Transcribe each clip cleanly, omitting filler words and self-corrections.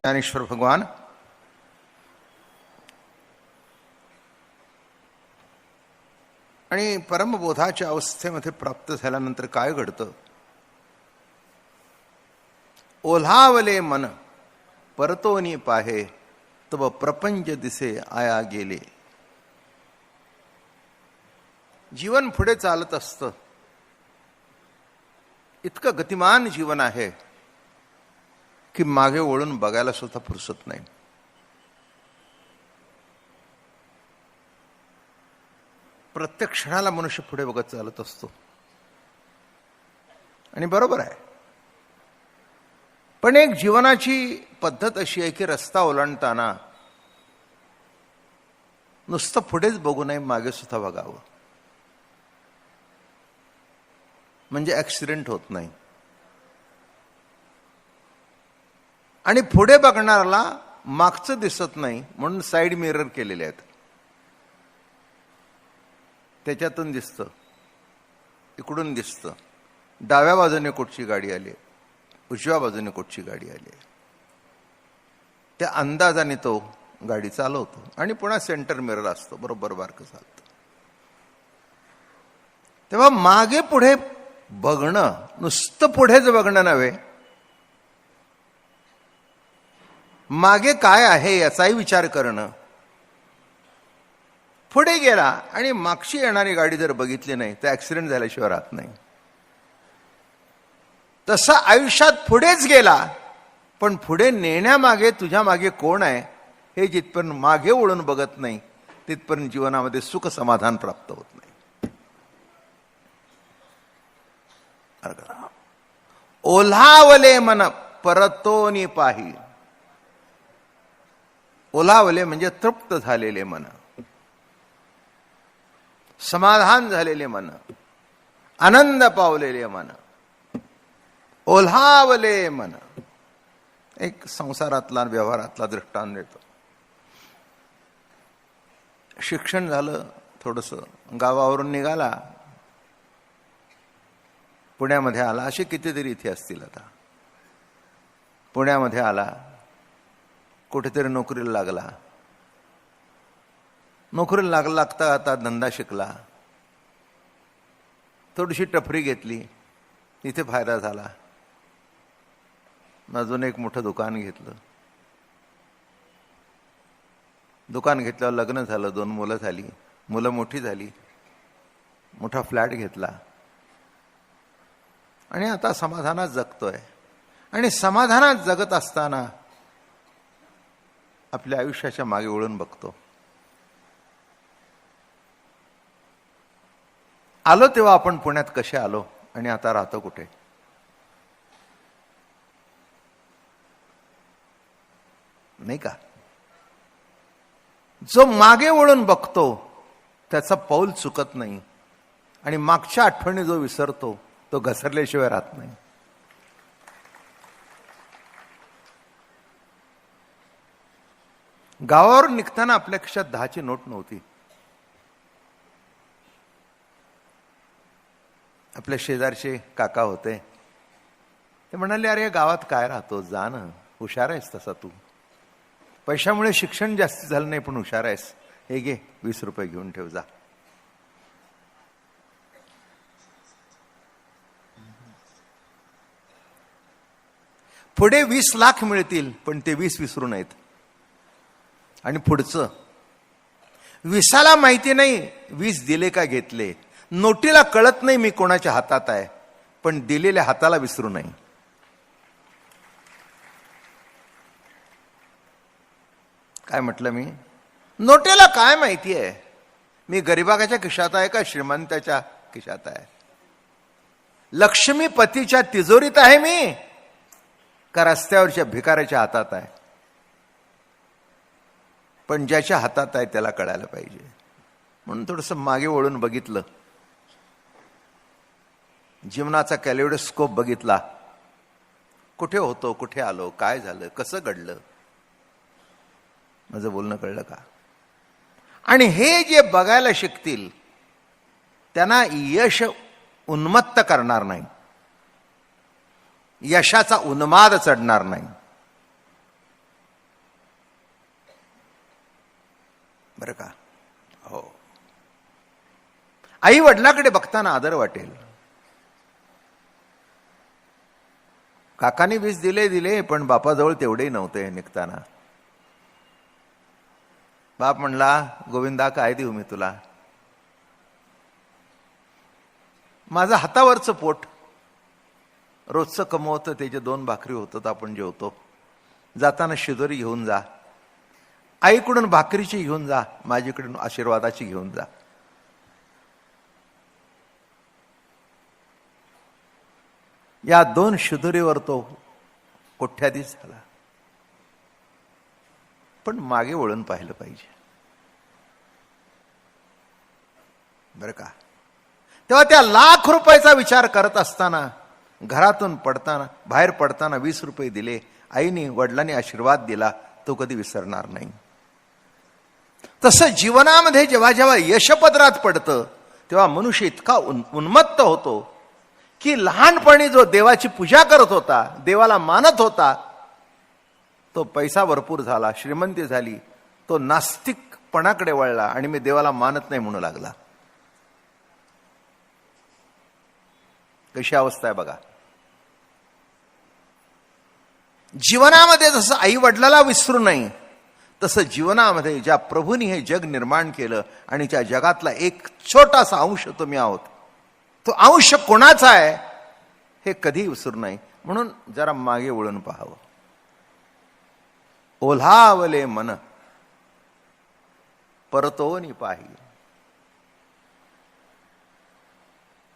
ज्ञानेश्वर भगवान आणि परमबोधाच्या अवस्थेमध्ये प्राप्त झाल्यानंतर काय घडतं? ओल्हावले मन परतोनी पाहे तव प्रपंच दिसे आया गेले. जीवन पुढे चालत असतं. इतकं गतिमान जीवन आहे की मागे वळून बघायला सुद्धा फुरसत नाही. प्रत्येक क्षणाला मनुष्य पुढे बघत चालत असतो आणि बरोबर आहे. पण एक जीवनाची पद्धत अशी आहे की रस्ता ओलांडताना नुसतं पुढेच बघू नये, मागे सुद्धा बघावं, म्हणजे ऍक्सिडेंट होत नाही. आणि पुढे बघणाऱ्याला मागचं दिसत नाही म्हणून साईड मिरर केलेले आहेत. त्याच्यातून दिसतं, इकडून दिसतं, डाव्या बाजूने कुठची गाडी आली, उजव्या बाजूने कुठची गाडी आली. त्या अंदाजाने तो गाडी चालवतो आणि पुन्हा सेंटर मिरर असतो, बरोबर बारकं चालतं. तेव्हा मागे पुढे बघणं नुसतं पुढेच बघणं नव्हे, मागे काय आहे याचाही विचार करणं. पुढे गेला आणि मागची येणारी गाडी जर बघितली नाही तर ऍक्सिडेंट झाल्याशिवाय राहत नाही. तसं आयुष्यात पुढेच गेला, पण पुढे नेण्यामागे तुझ्या मागे कोण आहे हे जिथपर्यंत मागे वळून बघत नाही तिथपर्यंत जीवनामध्ये सुख समाधान प्राप्त होत नाही. ओल्हावले मन परतोनी पाही. ओल्हावले म्हणजे तृप्त झालेले मन, समाधान झालेले मन, आनंद पावलेले मन. ओल्हावले मन. एक संसारातला व्यवहारातला दृष्टांत देतो. शिक्षण झालं, थोडंसं गावावरून निघाला, पुण्यामध्ये आला. असे कितीतरी इथे असतील. आता पुण्यामध्ये आला, कुठेतरी नोकरीला लागला. नोकरीला लागता आता धंदा शिकला, थोडीशी टपरी घेतली, इथे फायदा झाला. अजून एक मोठं दुकान घेतलं. दुकान घेतल्यावर लग्न झालं, 2 मुलं झाली, मुलं मोठी झाली, मोठा फ्लॅट घेतला आणि आता समाधानात जगतोय. आणि समाधानात जगत असताना आपल्या आयुष्याच्या मागे वळून बघतो. आलो तेव्हा आपण पुण्यात कसे आलो आणि आता राहतो कुठे? नाही का? जो मागे वळून बघतो त्याचा पाऊल चुकत नाही आणि मागच्या आठवणी जो विसरतो तो घसरल्याशिवाय राहत नाही. गावावरून निघताना आपल्या खिशात 10ची नोट नव्हती. आपल्या शेजारचे काका होते, ते म्हणाले, अरे गावात काय राहतो, जा ना, हुशार आहेस तसा तू. पैशामुळे शिक्षण जास्त झालं नाही पण हुशार आहेस, हे घे 20 रुपये घेऊन ठेव, जा. पुढे 20 लाख मिळतील पण ते 20 विसरू नयेत. आणि पुढचं 20ला माहिती नाही 20 दिले का घेतले. नोटीला कळत नाही मी कोणाच्या हातात आहे, पण दिलेल्या हाताला विसरू नये. काय म्हटलं मी? नोटेला काय माहिती आहे मी गरिबाच्या खिशात आहे का श्रीमंताच्या खिशात आहे? लक्ष्मीपतीच्या तिजोरीत आहे मी का रस्त्यावरच्या भिकाऱ्याच्या हातात आहे? पण ज्याच्या हातात आहे त्याला कळायला पाहिजे. म्हणून थोडंसं मागे वळून बघितलं, जीवनाचा कॅलिडोस्कोप बघितला. कुठे होतो, कुठे आलो, काय झालं, कसं घडलं. माझं बोलणं कळलं का? आणि हे जे बघायला शिकतील त्यांना यश उन्मत्त करणार नाही. यशाचा उन्माद चढणार नाही. बरं का? हो. आई वडिलाकडे बघताना आदर वाटेल. काकाने 20 दिले पण बापाजवळ तेवढेही नव्हते निघताना. बाप म्हणला, गोविंदा काय देऊ मी तुला? माझं हातावरचं पोट रोजचं कमवतं, त्याचे 2 भाकरी होतात, आपण जेवतो. जाताना शिदोरी घेऊन जा, आईकडून भाकरीची घेऊन जा, माझ्याकडून आशीर्वादाची घेऊन जा. या 2 शिदोरीवर तो कोठ्याधीश झाला. पण मागे वळून पाहिलं पाहिजे. बरं का? तेव्हा त्या लाख रुपयाचा विचार करत असताना, घरातून बाहेर पडताना 20 रुपये दिले, आईने वडिलांनी आशीर्वाद दिला, तो कधी विसरणार नाही. तसं जीवनामध्ये जेव्हा जेव्हा यशपदरात पडतं तेव्हा मनुष्य इतका उन्मत्त होतो की लहानपणी जो देवाची पूजा करत होता, देवाला मानत होता, तो पैसा भरपूर झाला, श्रीमंती झाली, तो नास्तिकपणाकडे वळला आणि मी देवाला मानत नाही म्हणू लागला. कशी अवस्था आहे बघा. जीवनामध्ये जसं आई वडिलाला विसरू नये, तसं जीवनामध्ये ज्या प्रभूंनी हे जग निर्माण केलं आणि ज्या जगातला एक छोटासा अंश तुम्ही आहोत, तो अंश कोणाचा आहे हे कधी विसरू नये. म्हणून जरा मागे वळून पाहावं. ओल्हावले मन परतोनी पाही.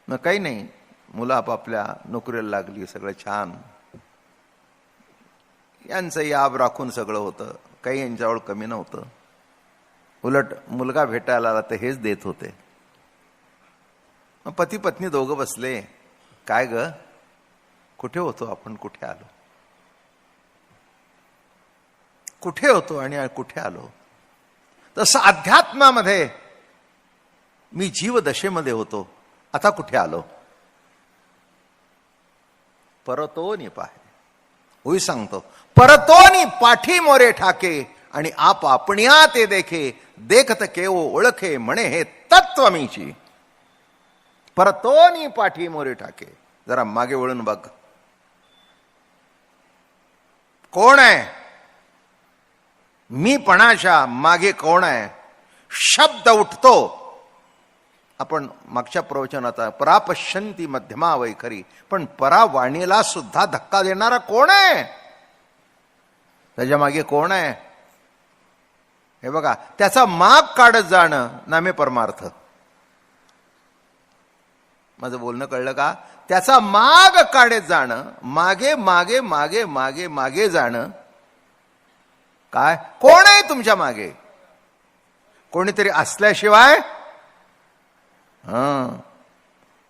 मग काही नाही, मुलं आपापल्या नोकरीला लागली, सगळं छान, यांचं याब राखून सगळं होतं, काही यांच्यावर कमी नव्हतं. उलट मुलगा भेटायला आला तर हेच देत होते. मग पती पत्नी दोघं बसले, काय ग, कुठे होतो आपण, कुठे आलो? कुठे होतो आणि कुठे आलो? तसं अध्यात्मामध्ये मी जीवदशेमध्ये होतो, आता कुठे आलो? परतोनी पाहे. होई सांगतो, परतोनी पाठी मोरे ठाके आणि आप आपणिया ते देखे, देखत केवो ओळखे म्हणे हे तत्व मीची. परतोनी पाठी मोरे ठाके. जरा मागे वळून बघ, कोण आहे? मीपणाच्या मागे कोण आहे? शब्द उठतो. आपण मागच्या प्रवचनात परापश्यंती मध्यमा वैखरी, पण परावाणीला सुद्धा धक्का देणारा कोण आहे? त्याच्या मागे कोण आहे? हे बघा, त्याचा माग काढत जाणं नामे परमार्थ. माझं बोलणं कळलं का? त्याचा माग काढत जाणं, मागे मागे मागे मागे मागे जाणं. काय? कोण आहे तुमच्या मागे? कोणीतरी असल्याशिवाय.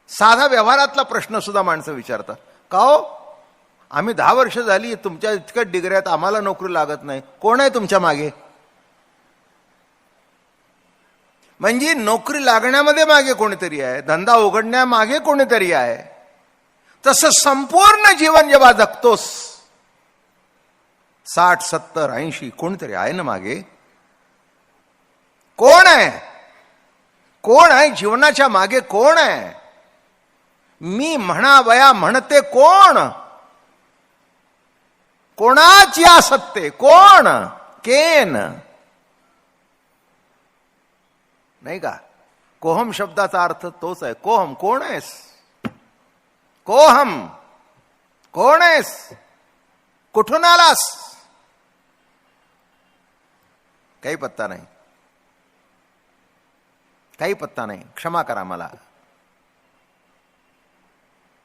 साधा व्यवहारातला प्रश्न सुद्धा माणसं विचारतात, का हो, आम्ही 10 वर्ष झाली तुमच्या इतक्या डिग्र्यात, आम्हाला नोकरी लागत नाही, कोण आहे तुमच्या मागे? म्हणजे नोकरी लागण्यामध्ये मागे कोणीतरी आहे, धंदा उघडण्यामागे कोणीतरी आहे. तसं संपूर्ण जीवन जेव्हा जगतोस, 60, 70, 80, कोणीतरी आहे ना मागे. कोण आहे? कोण आहे जीवनाच्या मागे? कोण आहे? मी म्हणावया म्हणते कोण? कोणाची आसत्ते? कोण? केन? नाही का? कोहम शब्दाचा अर्थ तोच आहे. कोहम, कोण आहेस? कोहम, कोण आहेस? कुठून आलास? काही पत्ता नाही, काही पत्ता नाही. क्षमा करा मला.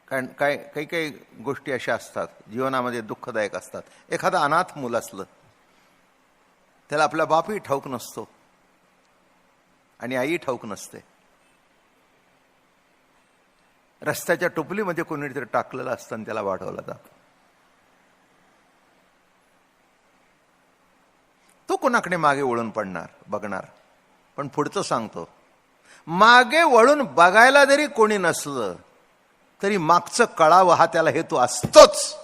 कारण काही काही गोष्टी अशा असतात जीवनामध्ये दुःखदायक असतात. एखादं अनाथ मूल असलं, त्याला आपला बापही ठाऊक नसतो आणि आई ठाऊक नसते. रस्त्याच्या टोपलीमध्ये कोणीतरी टाकलेलं असतं आणि त्याला वाढवलं जातं. तो कोणाकडे मागे वळून पडणार, बघणार. पण पुढचं सांगतो, मागे वळून बघायला जरी कोणी नसलं तरी मागचं कळावं हा त्याला हेतू असतोच.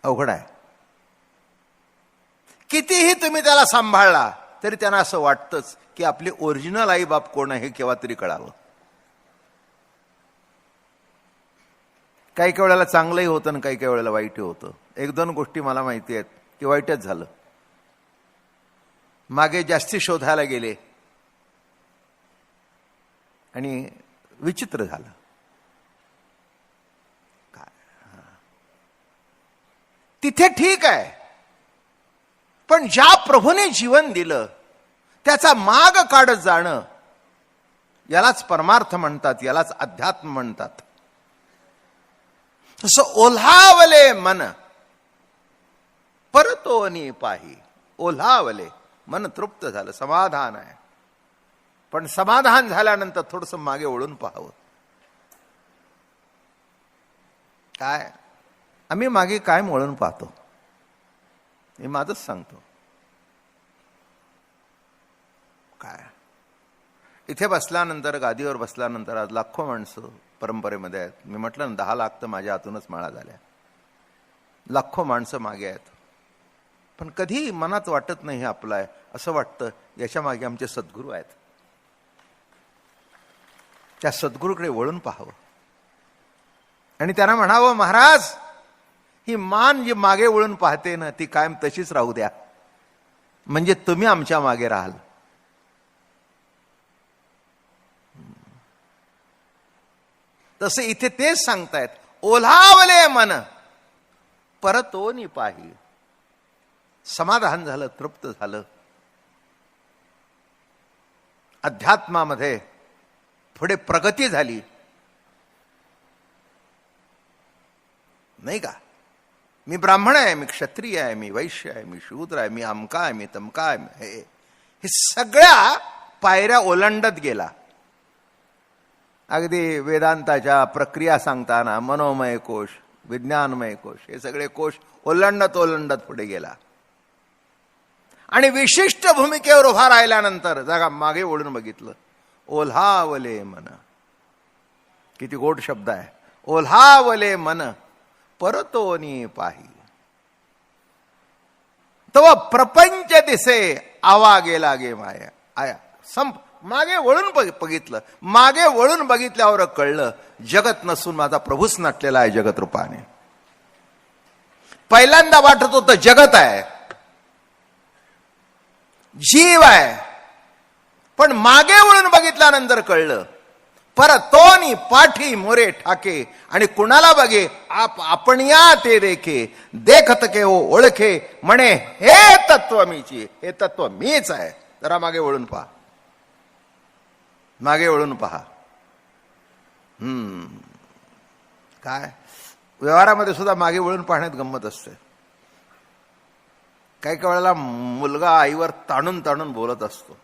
अवघड आहे. कितीही तुम्ही त्याला सांभाळला तरी त्यांना असं वाटतंच की आपली ओरिजिनल आई बाप कोण आहे हे केव्हा तरी कळावं. काही काही वेळेला चांगलंही होतं आणि काही काही वेळेला वाईटही होतं. एक दोन गोष्टी मला माहिती आहेत की वाईटच झालं. मागे जास्ती शोधायला गेले आणि विचित्र झालं. तिथे ठीक आहे, पण ज्या प्रभूने जीवन दिलं त्याचा माग काढत जाणं यालाच परमार्थ म्हणतात, यालाच अध्यात्म म्हणतात. तसं ओल्हावले मन परतोनी पाही. ओल्हावले मन तृप्त झालं, समाधान आहे. पण समाधान झाल्यानंतर थोडंसं मागे वळून पाहावं. काय आम्ही मागे काय वळून पाहतो मी माझंच सांगतो. काय इथे बसल्यानंतर, गादीवर बसल्यानंतर आज लाखो माणसं परंपरेमध्ये आहेत. मी म्हटलं ना 10 लाख तर माझ्या हातूनच माळा झाल्या. लाखो माणसं मागे आहेत, पण कधी मनात वाटत नाही हे आपलं आहे. असं वाटतं याच्या मागे आमचे सद्गुरू आहेत. त्या सद्गुरूकडे वळून पाहावं आणि त्यांना म्हणावं, महाराज ही मान जी मागे वळून पाहते ना ती कायम तशीच राहू द्या, म्हणजे तुम्ही आमच्या मागे राहाल. तसे इथे तेच सांगतायत, ओल्हावले मन परतोनी पाही. समाधान झालं, तृप्त झालं. अध्यात्मामध्ये पुढे प्रगती झाली नाही का. मी ब्राह्मण आहे, मी क्षत्रिय आहे, मी वैश्य आहे, मी शूद्र आहे, मी अमका आहे, मी तमका आहे, हे सगळ्या पायऱ्या ओलांडत गेला. अगदी वेदांताच्या प्रक्रिया सांगताना मनोमय कोश, विज्ञानमय कोश, हे सगळे कोश ओलांडत ओलांडत पुढे गेला. आणि विशिष्ट भूमिकेवर उभा राहिल्यानंतर जागा मागे ओढून बघितलं. ओल्हावले मन, किती गोड शब्द आहे. ओल्हावले मन परतोनी पाही. तव प्रपंच दिसे आवा गेला गे माया. आया संप. मागे वळून बघितलं. मागे वळून बघितल्यावर कळलं जगत नसून माझा प्रभूच नटलेला आहे जगत रूपाने. पहिल्यांदा वाटत होतं जगत आहे, जीव आहे, पण मागे वळून बघितल्यानंतर कळलं परतोनी पाठी मोरे ठाके. आणि कुणाला बघे आपण या ते देखे, देखत के हो ओळखे म्हणे हे तत्व मीची, हे तत्व मीच आहे. जरा मागे वळून पहा, मागे वळून पहा. काय व्यवहारामध्ये सुद्धा मागे वळून पाहण्यात गंमत असते. काही काही वेळेला मुलगा आईवर ताणून ताणून बोलत असतो.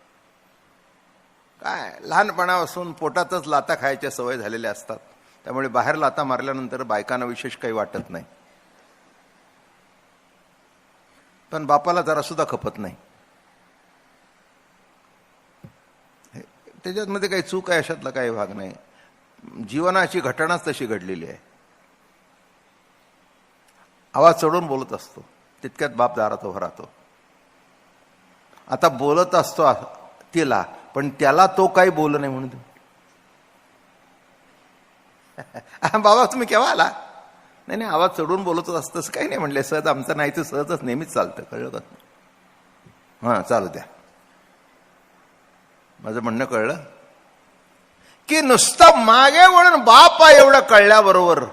काय लहानपणापासून पोटातच लाता खायच्या सवय झालेल्या असतात, त्यामुळे बाहेर लाता मारल्यानंतर बायकांना विशेष काही वाटत नाही, पण बापाला जरा सुद्धा खपत नाही. त्याच्यामध्ये काही चूक आहे अशातला काही भाग नाही. जीवनाची घटनाच तशी घडलेली आहे. आवाज चढून बोलत असतो, तितक्यात बाप दारात उभा राहतो. आता बोलत असतो तिला, पण त्याला तो काही बोल नाही म्हणून बाबा तुम्ही केव्हा आला. नाही नाही आवाज चढून बोलतच असतंच काही नाही म्हणले. सहज आमचं नाही तर सहजच नेहमीच चालतं, कळलं का. हां चालू द्या. माझं म्हणणं कळलं की नुसतं मागे वळून बापा एवढं कळल्याबरोबर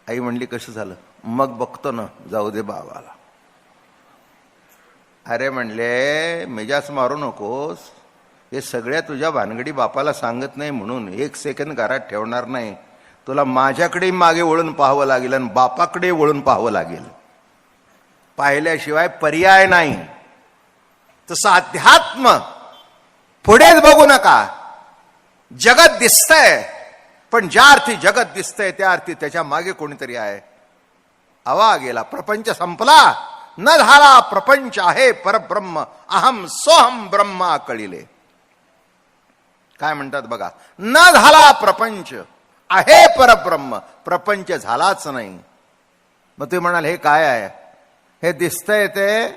आई म्हणली कसं झालं. मग बघतो ना, जाऊ दे बाबाला. अरे म्हणले मेजास मारू नकोस, हे सगळ्या तुझ्या भानगडी बापाला सांगत नाही म्हणून 1 सेकंद घरात ठेवणार नाही. तुला माझ्याकडे मागे वळून पाहावं लागेल आणि बापाकडे वळून पाहावं लागेल. पाहिल्याशिवाय पर्याय नाही. तसं अध्यात्म पुढेच बघू नका. जगत दिसतंय, पण ज्या अर्थी जगत दिसतंय त्या अर्थी त्याच्या मागे कोणीतरी आहे. आवा गेला, प्रपंच संपला, न झाला प्रपंच आहे परब्रह्म, अहम सोहम ब्रह्मा कळिले. काय म्हणतात बघा, न झाला प्रपंच आहे परब्रह्म, प्रपंच झालाच नाही. मग तुम्ही म्हणाल हे काय आहे? हे दिसतंय ते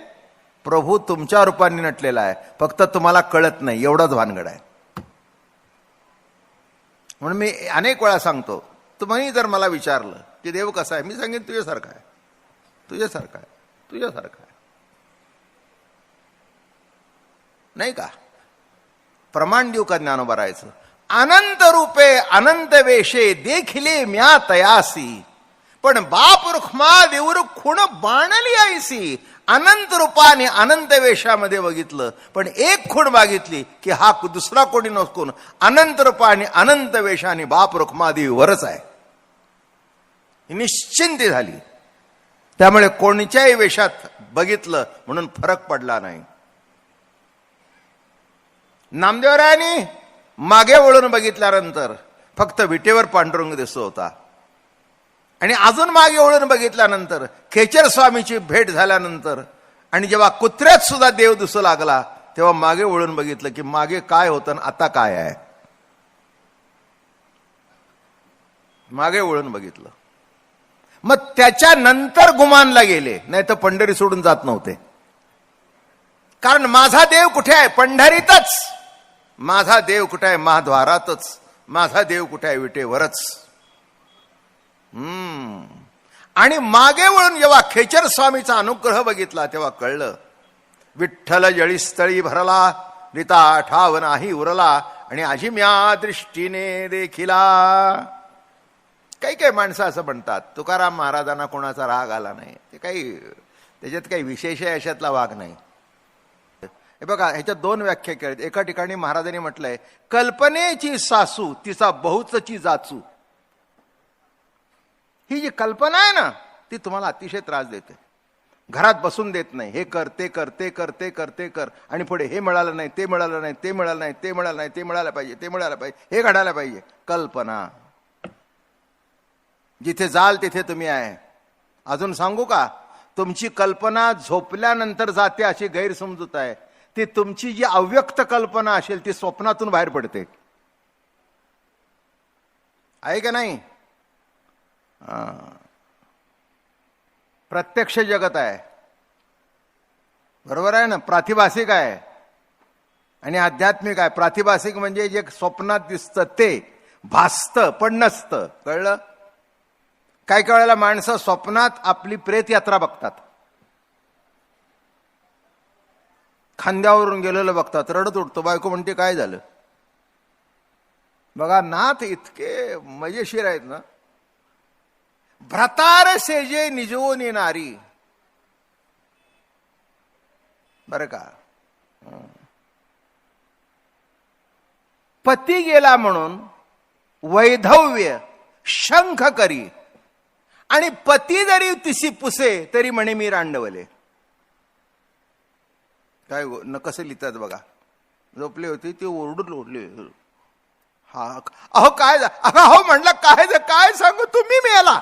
प्रभू तुमच्या रूपाने नटलेला आहे, फक्त तुम्हाला कळत नाही, एवढाच भानगड आहे. म्हणून मी अनेक वेळा सांगतो, तुम्ही जर मला विचारलं की देव कसा आहे, मी सांगेन तुझ्यासारखा आहे, तुझ्यासारखा आहे, तुझ्यासारखा आहे. नाही का? प्रमाण देऊ का ज्ञानोबा राहायचं? अनंत रूपे अनंत वेशे देखिले म्या तयासी, पण बाप रुखमा देऊर खुण बाणली आईसी. अनंत रूपाने अनंत वेशामध्ये बघितलं, पण एक खूण मागितली की हा दुसरा कोणी नसकून अनंत रूपाने अनंत वेशाने बाप रुखमादेवीवरच आहे, निश्चिंती झाली. त्यामुळे कोणत्याही वेशात बघितलं म्हणून फरक पडला नाही. नामदेवरायांनी मागे वळून बघितल्यानंतर फक्त विटेवर पांडुरंग दिसत होता, आणि अजून मागे वळून बघितल्यानंतर खेचर स्वामीची भेट झाल्यानंतर आणि जेव्हा कुत्र्यात सुद्धा देव दिसू लागला, तेव्हा मागे वळून बघितलं की मागे काय होतं आणि आता काय आहे. मागे वळून बघितलं. मग त्याच्यानंतर गुमानला गेले, नाही तर पंढरी सोडून जात नव्हते. कारण माझा देव कुठे आहे? पंढरीतच. माझा देव कुठे आहे? महाद्वारातच. माझा देव कुठे आहे? विटेवरच. आणि मागे वळून जेव्हा खेचर स्वामीचा अनुग्रह बघितला तेव्हा कळलं, विठ्ठल जळीस्थळी भरला, रीता ठाव नाही उरला, आणि अजिम्या दृष्टीने देखिला. काही काही माणसं असं म्हणतात, तुकाराम महाराजांना कोणाचा राग आला नाही, ते काही त्याच्यात काही विशेष आहे अशातला भाग नाही. हे बघा, ह्याच्यात दोन व्याख्या केल्यात. एका ठिकाणी महाराजांनी म्हटलंय, कल्पनेची सासू तिचा बहुचची जाचू. ही जी कल्पना आहे ना, ती तुम्हाला अतिशय त्रास देते, घरात बसून देत नाही. हे कर, ते कर, ते कर, ते कर, ते कर, आणि पुढे हे मिळालं नाही, ते मिळालं नाही, ते मिळालं नाही, ते मिळालं नाही, ते मिळालं पाहिजे, ते मिळालं पाहिजे, हे घडायला पाहिजे. कल्पना. जिथे जाल तिथे तुम्ही आहे. अजून सांगू का? तुमची कल्पना झोपल्यानंतर जाते अशी गैरसमजूत आहे. ती तुमची जी अव्यक्त कल्पना असेल ती स्वप्नातून बाहेर पडते, आहे का नाही? प्रत्यक्ष जगत आहे, बरोबर आहे ना? प्रातिभासिक आहे आणि आध्यात्मिक आहे. प्रातिभासिक म्हणजे जे स्वप्नात दिसतं ते भासतं पण नसतं. कळलं? काही काही वेळेला माणसं स्वप्नात आपली प्रेत यात्रा बघतात, खांद्यावरून गेलेलं बघतात, रडत उठतो. बायको म्हणते काय झालं? बघा, नाथ इतके मजेशीर आहेत ना. भ्रतार सेजे निजोनी नारी, बर का? पती गेला म्हणून वैधव्य शंख करी, आणि पती जरी तिसी पुसे तरी म्हणे मी रांडवले. काय कसं लिहितात बघा. झोपली होती ती, ओरडून ओढली. हा अहो काय अहो म्हणलं काय सांगू, तुम्ही मिळाला.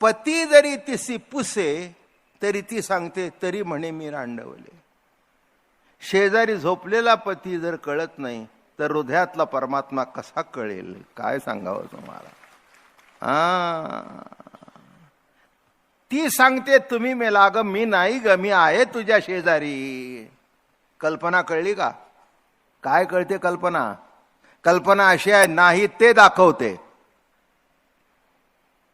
पती जरी तिसी पुसे तरी ती सांगते तरी म्हणे मी रांडवले. शेजारी झोपलेला पती जर कळत नाही तर हृदयातला परमात्मा कसा कळेल? काय सांगावं तुम्हाला? ती सांगते तुम्ही मेला ग, मी नाही ग, मी आहे तुझ्या शेजारी. कल्पना कळली का? काय कळते कल्पना? कल्पना अशी आहे, नाही ते दाखवते,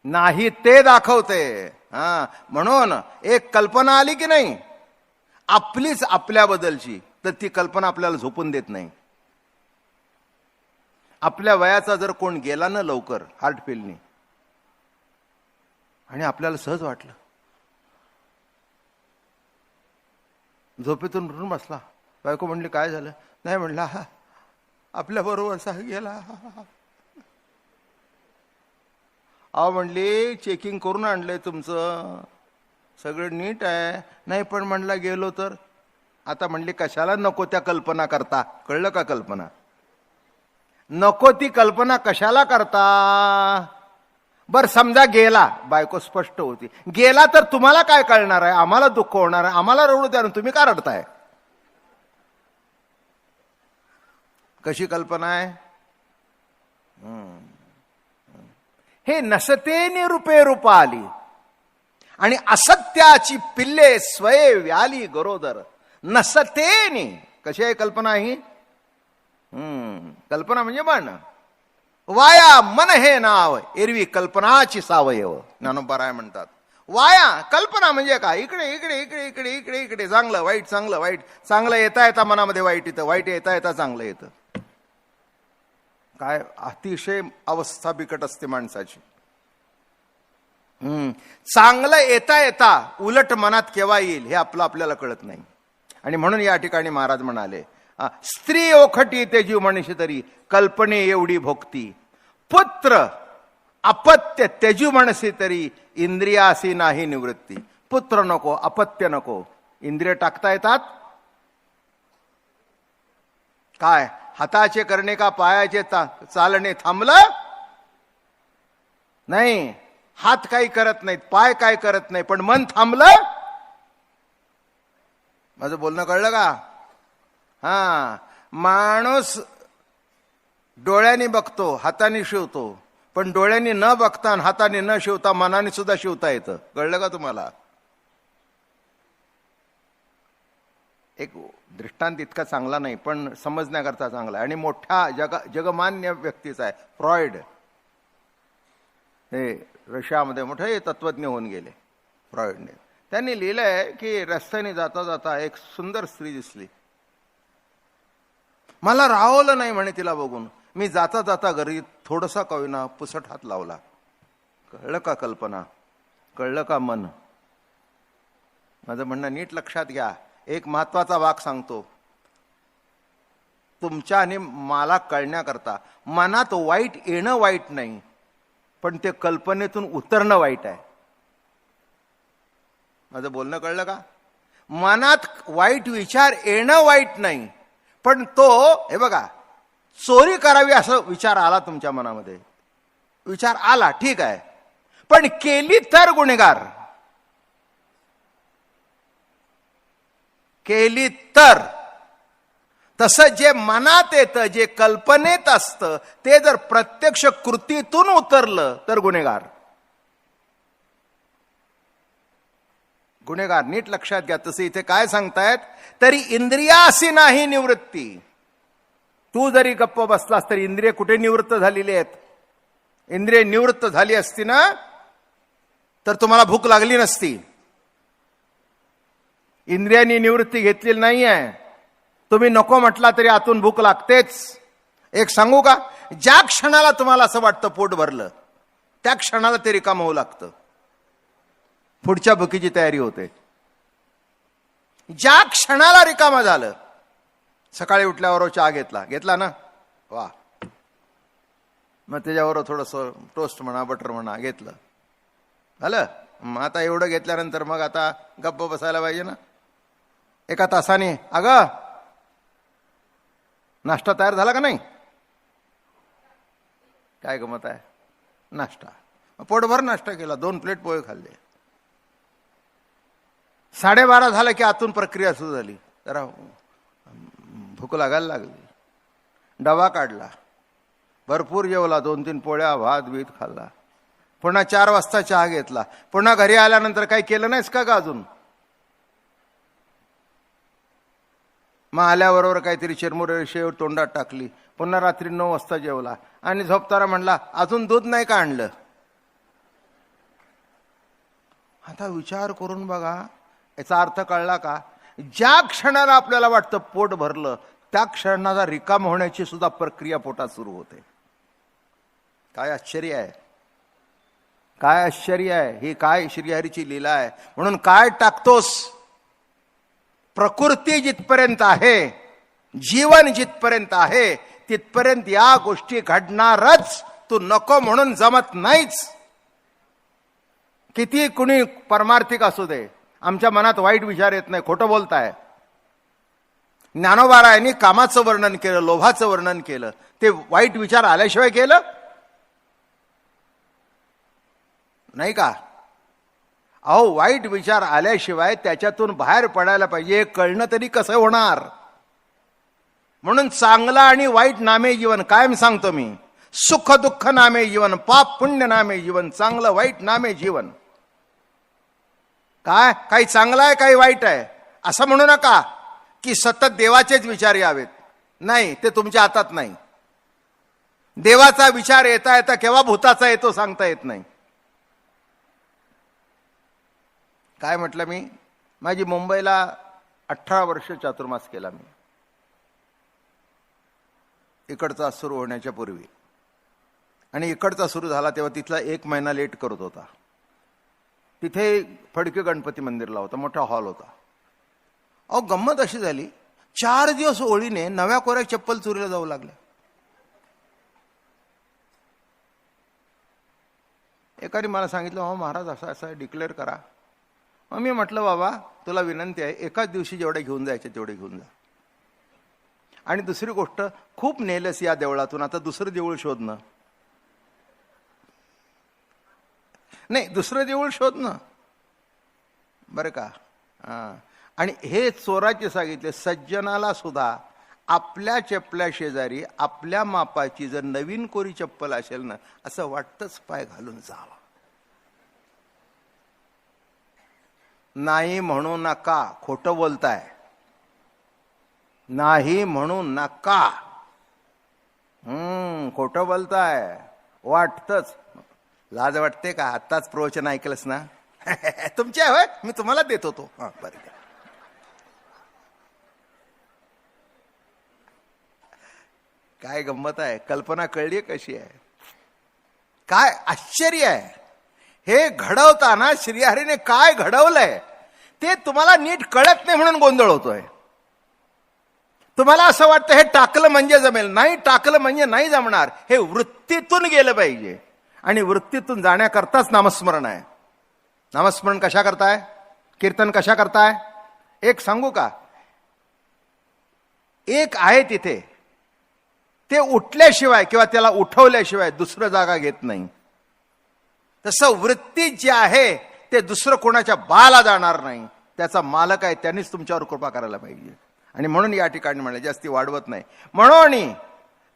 नाही ते दाखवते. म्हणून एक कल्पना आली की नाही आपलीच आपल्याबद्दलची, तर ती कल्पना आपल्याला झोपून देत नाही. आपल्या वयाचा जर कोण गेला ना लवकर हार्ट फेलनी, आणि आपल्याला सहज वाटलं, झोपेतून उठून बसला, बायको म्हणली काय झालं? नाही म्हणला, आपल्या बरोबरचा गेला. अहो म्हणली चेकिंग करून आणलंय तुमचं, सगळं नीट आहे. नाही पण म्हणला गेलो तर. आता म्हणली कशाला नको त्या कल्पना करता? कळलं का? कल्पना नको ती कल्पना कशाला करता? बर समजा गेला, बायको स्पष्ट होती, गेला तर तुम्हाला काय कळणार आहे? आम्हाला दुःख होणार आहे, आम्हाला रडू द्या, तुम्ही का रडताय? कशी कल्पना आहे? हे नसतेने रूपे रूपा आली, आणि असत्याची पिल्ले स्वये व्याली गरोदर. नसतेने, कशी आहे कल्पना ही? कल्पना म्हणजे मन. वाया मन हे नाव, एरवी कल्पनाची सावयव. ज्ञानोबा म्हणतात वाया कल्पना म्हणजे काय? इकडे इकडे इकडे इकडे इकडे इकडे, चांगलं वाईट चांगलं वाईट, चांगलं येता येता मनामध्ये वाईट येतं, वाईट येता येता चांगलं येतं. काय अतिशय अवस्था बिकट असते माणसाची. चांगलं येता येता उलट मनात केव्हा येईल हे आपल्याला कळत नाही. आणि म्हणून या ठिकाणी महाराज म्हणाले, स्त्री ओखटी ते जीव म्हणशी तरी कल्पने एवढी भोगती. पुत्र अपत्य त्यजू म्हणसी तरी इंद्रियासी नाही निवृत्ती. पुत्र नको, अपत्य नको, इंद्रिय टाकता येतात. काय हाताचे करणे का पायाचे चालणे थांबलं नाही. हात काही करत नाहीत, पाय काय करत नाही, पण मन थांबलं. माझं बोलणं कळलं का? माणूस डोळ्यांनी बघतो, हाताने शिवतो, पण डोळ्यांनी न बघता आणि हाताने न शिवता मनाने सुद्धा शिवता येतं. कळलं का तुम्हाला? एक दृष्टांत इतका चांगला नाही, पण समजण्याकरता चांगला आहे आणि मोठ्या जगमान्य व्यक्तीचा आहे. फ्रॉइड हे रशियामध्ये मोठे तत्वज्ञ होऊन गेले. फ्रॉइडने त्यांनी लिहिलंय की रस्त्याने जाता जाता एक सुंदर स्त्री दिसली. मला राहवलं नाही म्हणे तिला बघून. मी जाता जाता घरी थोडसा कवीना पुसट हात लावला. कळलं का कल्पना? कळलं का मन? माझं म्हणणं नीट लक्षात घ्या. एक महत्वाचा भाग सांगतो तुमच्या आणि मला कळण्याकरता. मनात वाईट येणं वाईट नाही, पण ते कल्पनेतून उतरणं वाईट आहे. माझं बोलणं कळलं का? मनात वाईट विचार येणं वाईट नाही, पण तो, हे बघा, चोरी करावी असं विचार आला तुमच्या मनामध्ये, विचार आला, ठीक आहे, पण केली तर गुन्हेगार. केली तर. तसं जे मनात येतं, जे कल्पनेत असतं, ते जर प्रत्यक्ष कृतीतून उतरलं तर गुन्हेगार. गुन्हेगार. नीट लक्षात घ्या. तसे इथे काय सांगतायत? तरी इंद्रियासी नाही निवृत्ती. तू जरी गप्प बसलास तरी इंद्रिय कुठे निवृत्त झालेली आहेत? इंद्रिय निवृत्त झाली असती ना तर तुम्हाला भूक लागली नसती. इंद्रियांनी निवृत्ती घेतलेली नाहीये. तुम्ही नको म्हटला तरी आतून भूक लागतेच. एक सांगू का? ज्या क्षणाला तुम्हाला असं वाटतं पोट भरलं, त्या क्षणाला ते रिकामं होऊ लागतं. पुढच्या भुकीची तयारी होते. ज्या क्षणाला रिकामं झालं, सकाळी उठल्यावर चहा घेतला ना, वा, मग त्याच्यावर थोडस टोस्ट म्हणा, बटर म्हणा, घेतलं, झालं. मग आता एवढं घेतल्यानंतर मग आता गप्प बसायला पाहिजे ना. एका तासाने, अगं नाश्ता तयार झाला का नाही? काय गमत आहे? नाश्ता. पोटभर नाश्ता केला, 2 प्लेट पोहे खाल्ले. 12:30 झालं की आतून प्रक्रिया सुरू झाली. जरा भूक लागायला लागली. डबा काढला, भरपूर जेवला, 2-3 पोळ्या, भात बीत खाल्ला. पुन्हा 4 वाजता चहा घेतला. पुन्हा घरी आल्यानंतर काही केलं नाहीस का अजून? मग आल्याबरोबर काहीतरी चिरमुरे शेव तोंडात टाकली. पुन्हा रात्री 9 वाजता जेवला आणि झोपताना म्हणला, अजून दूध नाही का आणलं? आता विचार करून बघा, याचा अर्थ कळला का? ज्या क्षणाला आपल्याला वाटतं पोट भरलं, त्या क्षणाला रिकाम होण्याची सुद्धा प्रक्रिया पोटात सुरू होते. काय आश्चर्य आहे! काय आश्चर्य आहे! ही काय श्रीहरीची लीला आहे. म्हणून काय टाकतोस? प्रकृती जिथपर्यंत आहे, जीवन जिथपर्यंत आहे, तिथपर्यंत या गोष्टी घडणारच. तू नको म्हणून जमत नाहीच. किती कुणी परमार्थिक असू दे, आमच्या मनात वाईट विचार येत नाही. खोटं बोलताय. ज्ञानोबारायांनी कामाचं वर्णन केलं, लोभाचं वर्णन केलं. ते वाईट विचार आल्याशिवाय केलं नाही का? अहो, वाईट विचार आल्याशिवाय त्याच्यातून बाहेर पडायला पाहिजे. कळणं तरी कसं होणार? म्हणून चांगला आणि वाईट नामे जीवन. कायम सांगतो मी, सुख दुःख नामे जीवन, पाप पुण्य नामे जीवन, चांगलं वाईट नामे जीवन. काय काही चांगलं आहे काही वाईट आहे असं म्हणू नका की सतत देवाचेच विचार यावेत. नाही, ते तुमच्या हातात नाही. देवाचा विचार येता येता केव्हा भूताचा येतो सांगता येत नाही. काय म्हटलं मी, माझी मुंबईला 18 वर्ष चातुर्मास केला मी, इकडचा सुरू होण्याच्या पूर्वी. आणि इकडचा सुरू झाला तेव्हा तिथला 1 महिना लेट करत होता. तिथे फडके गणपती मंदिरला होता, मोठा हॉल होता. अहो गंमत अशी झाली, 4 दिवस ओळीने नव्या कोऱ्या चप्पल चोरीला जाऊ लागल्या. एकाने मला सांगितलं, हो महाराज असं असं डिक्लेअर करा. मग मी म्हटलं, बाबा तुला विनंती आहे, एकाच दिवशी जेवढे घेऊन जायचे तेवढे घेऊन जा. आणि दुसरी गोष्ट, खूप नेलस या देवळातून, आता दुसरं देऊळ शोधणं. नाही, दुसरं देऊळ शोधणं बरं का. आणि हे चोराचे सांगितले, सज्जनाला सुद्धा आपल्या चपल्या शेजारी आपल्या मापाची जर नवीन कोरी चप्पल असेल ना, असं वाटतंच पाय घालून जावा. नाही म्हणू नका, खोटं बोलताय. नाही म्हणू नका, खोटं बोलताय. वाटतच. लाज वाटते का? आत्ताच प्रवचन ऐकलंस ना तुमच्या होय, मी तुम्हाला देत होतो. बरं, काय गंमत आहे. कल्पना कळली कशी आहे? काय आश्चर्य आहे. हे घडवताना श्रीहरीने काय घडवलंय ते तुम्हाला नीट कळत नाही म्हणून गोंधळ होतोय. तुम्हाला असं वाटतं हे टाकलं म्हणजे जमेल. नाही, टाकलं म्हणजे नाही जमणार. हे वृत्तीतून गेलं पाहिजे. आणि वृत्तीतून जाण्याकरताच नामस्मरण आहे. नामस्मरण कशा करताय? कीर्तन कशा करताय? एक सांगू का, एक आहे तिथे, ते उठल्याशिवाय किंवा त्याला उठवल्याशिवाय दुसरं जागा घेत नाही. तसं वृत्ती जे आहे ते दुसरं कोणाच्या बाला जाणार नाही. त्याचा मालक आहे, त्यांनीच तुमच्यावर कृपा करायला पाहिजे. आणि म्हणून या ठिकाणी म्हणले, जास्ती वाढवत नाही. म्हणून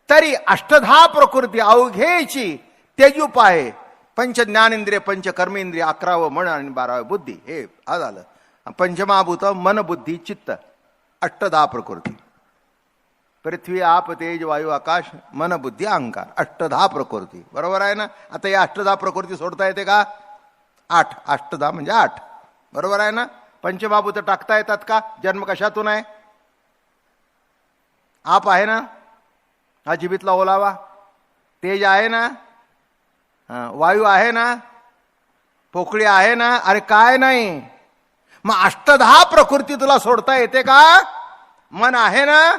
तरी 8 प्रकृती अवघेची तेजूप आहे. 5 ज्ञानेंद्रिय, 5 कर्मेंद्रिय, 11 मन आणि 12 बुद्धी. हे झालं. पंचमहाभूत मन बुद्धी चित्त, 8 प्रकृती. पृथ्वी आप तेज वायू आकाश मन बुद्धी अहंकार, 8 प्रकृती. बरोबर आहे ना? आता या 8 प्रकृती सोडता येते का? 8. 8 म्हणजे 8. बरोबर आहे ना? पंचमहाभूत टाकता येतात का? जन्म कशातून आहे? आप आहे ना, हा जीवितला ओलावा. तेज आहे ना, वायू आहे ना, पोकळी आहे ना. अरे काय नाही. मग 8 प्रकृती तुला सोडता येते का? मन आहे ना,